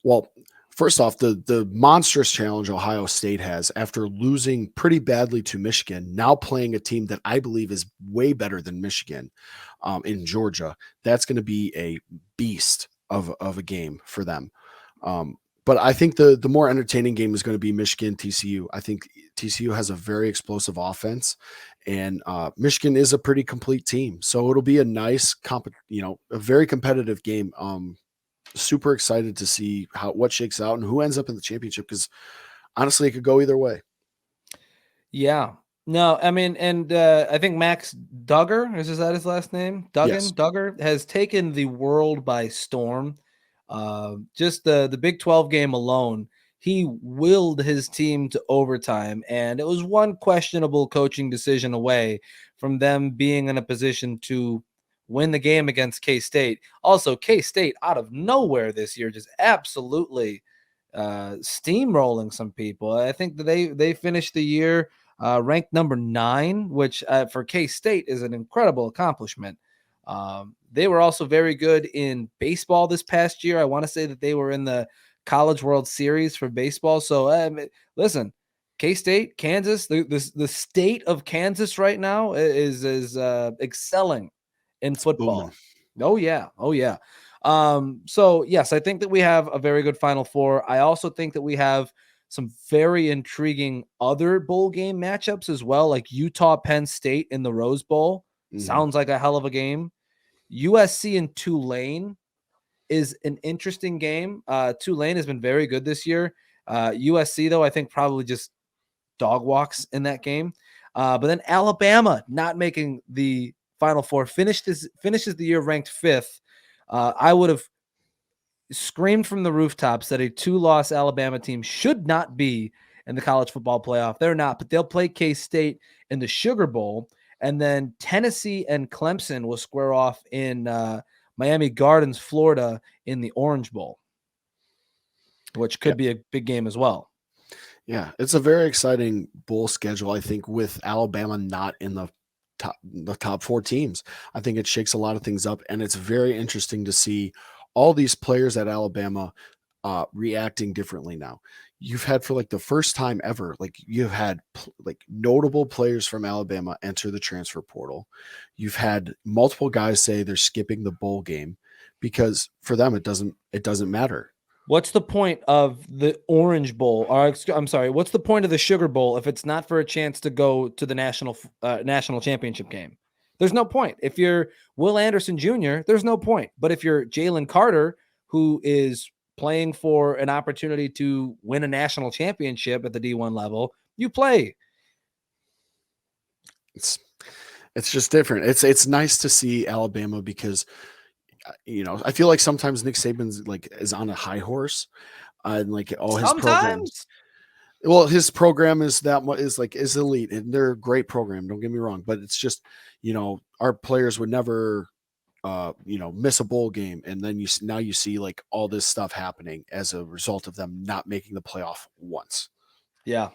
Well, first off, the monstrous challenge Ohio State has after losing pretty badly to Michigan, now playing a team that I believe is way better than Michigan in Georgia. That's going to be a beast of a game for them. But I think the more entertaining game is going to be Michigan TCU. I think TCU has a very explosive offense, and Michigan is a pretty complete team. So it'll be a nice, a very competitive game. Super excited to see what shakes out and who ends up in the championship because honestly, it could go either way. Yeah. No, I mean, and I think Max Duggar, is that his last name? Yes. Duggar has taken the world by storm. Just the Big 12 game alone, he willed his team to overtime, and it was one questionable coaching decision away from them being in a position to win the game against K-State. Also, K-State out of nowhere this year, just absolutely steamrolling some people. I think that they finished the year ranked number 9, which for K-State is an incredible accomplishment. They were also very good in baseball this past year. I want to say that they were in the College World Series for baseball. So listen, K-State, Kansas, the state of Kansas right now is excelling in football. booming. Oh yeah. Oh yeah. So yes, I think that we have a very good Final Four. I also think that we have some very intriguing other bowl game matchups as well, like Utah, Penn State in the Rose Bowl. Sounds like a hell of a game. USC and Tulane is an interesting game. Tulane has been very good this year. USC, though, I think probably just dog walks in that game. But then Alabama not making the Final Four, finishes the year ranked 5th. I would have screamed from the rooftops that a 2-loss Alabama team should not be in the college football playoff. They're not, but they'll play K-State in the Sugar Bowl. And then Tennessee and Clemson will square off in Miami Gardens, Florida in the Orange Bowl, which could be a big game as well. Yeah, it's a very exciting bowl schedule, I think, with Alabama not in the top 4 teams. I think it shakes a lot of things up, and it's very interesting to see all these players at Alabama reacting differently now. You've had, for like the first time ever, like you've had like notable players from Alabama enter the transfer portal. You've had multiple guys say they're skipping the bowl game because for them it doesn't matter. What's the point of the Orange Bowl? Or I'm sorry, what's the point of the Sugar Bowl if it's not for a chance to go to the national championship game? There's no point. If you're Will Anderson Jr., there's no point. But if you're Jalen Carter, who is playing for an opportunity to win a national championship at the D1 level, you play. It's just different. It's nice to see Alabama because I feel like sometimes Nick Saban's like is on a high horse, and like all his programs. Well, his program is is elite, and they're a great program. Don't get me wrong, but it's just our players would never miss a bowl game, and then now you see like all this stuff happening as a result of them not making the playoff once. Yeah.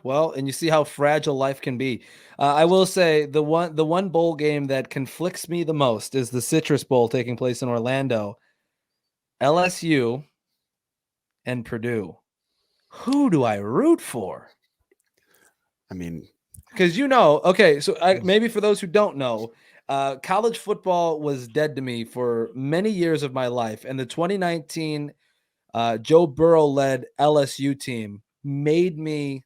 Well, and you see how fragile life can be. I will say the one bowl game that conflicts me the most is the Citrus Bowl taking place in Orlando. LSU and Purdue. Who do I root for? I mean, because okay, so maybe for those who don't know, college football was dead to me for many years of my life, and the 2019 Joe Burrow-led LSU team made me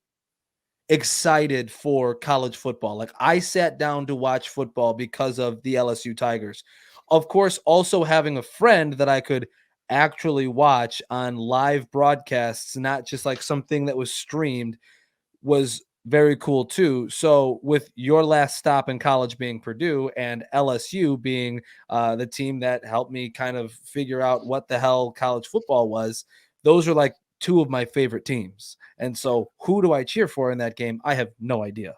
excited for college football. Like, I sat down to watch football because of the LSU Tigers. Of course, also having a friend that I could actually watch on live broadcasts, not just like something that was streamed, was very cool too. So with your last stop in college being Purdue and LSU being the team that helped me kind of figure out what the hell college football was, those are like 2 of my favorite teams. And so who do I cheer for in that game? I have no idea.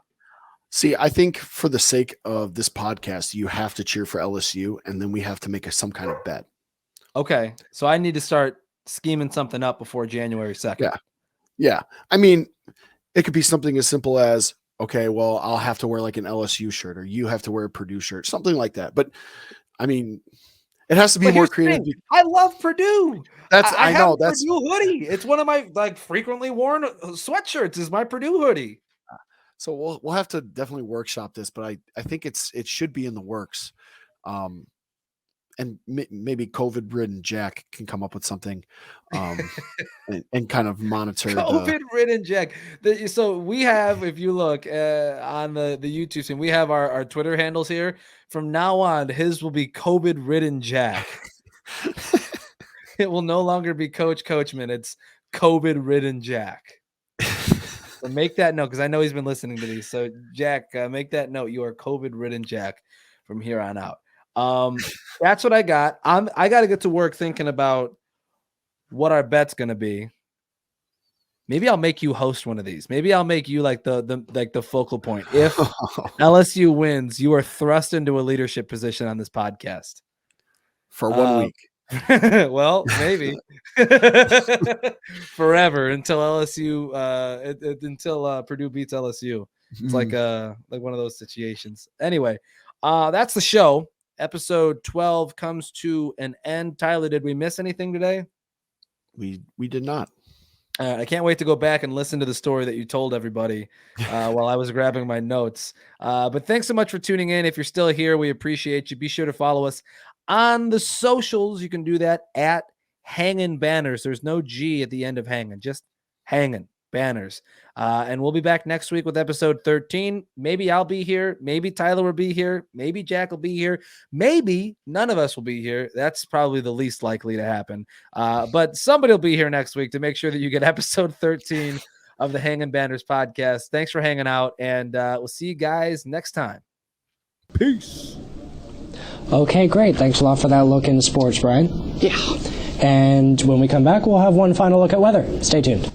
See, I think for the sake of this podcast, you have to cheer for LSU, and then we have to make some kind of bet. Okay. So I need to start scheming something up before January 2nd. Yeah. I mean, it could be something as simple as, okay, well, I'll have to wear like an LSU shirt, or you have to wear a Purdue shirt, something like that. But I mean, it has to be more creative. I love Purdue. I know that's Purdue hoodie. It's one of my like frequently worn sweatshirts is my Purdue hoodie. So we'll have to definitely workshop this, but I think it should be in the works. And maybe COVID-ridden Jack can come up with something and kind of monitor COVID-ridden Jack. So we have, if you look on the YouTube stream, we have our Twitter handles here. From now on, his will be COVID-ridden Jack. It will no longer be Coach Coachman. It's COVID-ridden Jack. So make that note, because I know he's been listening to these. So Jack, make that note. You are COVID-ridden Jack from here on out. That's what I got. I got to get to work thinking about what our bet's going to be. Maybe I'll make you host one of these. Maybe I'll make you like the focal point. If LSU wins, you are thrust into a leadership position on this podcast for 1 week. Well, maybe forever until LSU until Purdue beats LSU. It's like one of those situations. Anyway, that's the show. Episode 12 comes to an end. Tyler, did we miss anything today? We did not. I can't wait to go back and listen to the story that you told everybody while I was grabbing my notes. But thanks so much for tuning in. If you're still here, we appreciate you. Be sure to follow us on the socials. You can do that at Hangin Banners. There's no G at the end of Hangin, just Hangin Banners. And we'll be back next week with episode 13. Maybe I'll be here. Maybe Tyler will be here. Maybe Jack will be here. Maybe none of us will be here. That's probably the least likely to happen. But somebody will be here next week to make sure that you get episode 13 of the Hangin Banners podcast. Thanks for hanging out, and we'll see you guys next time. Peace. Okay, great. Thanks a lot for that look into sports, Brian. Yeah. And when we come back, we'll have one final look at weather. Stay tuned.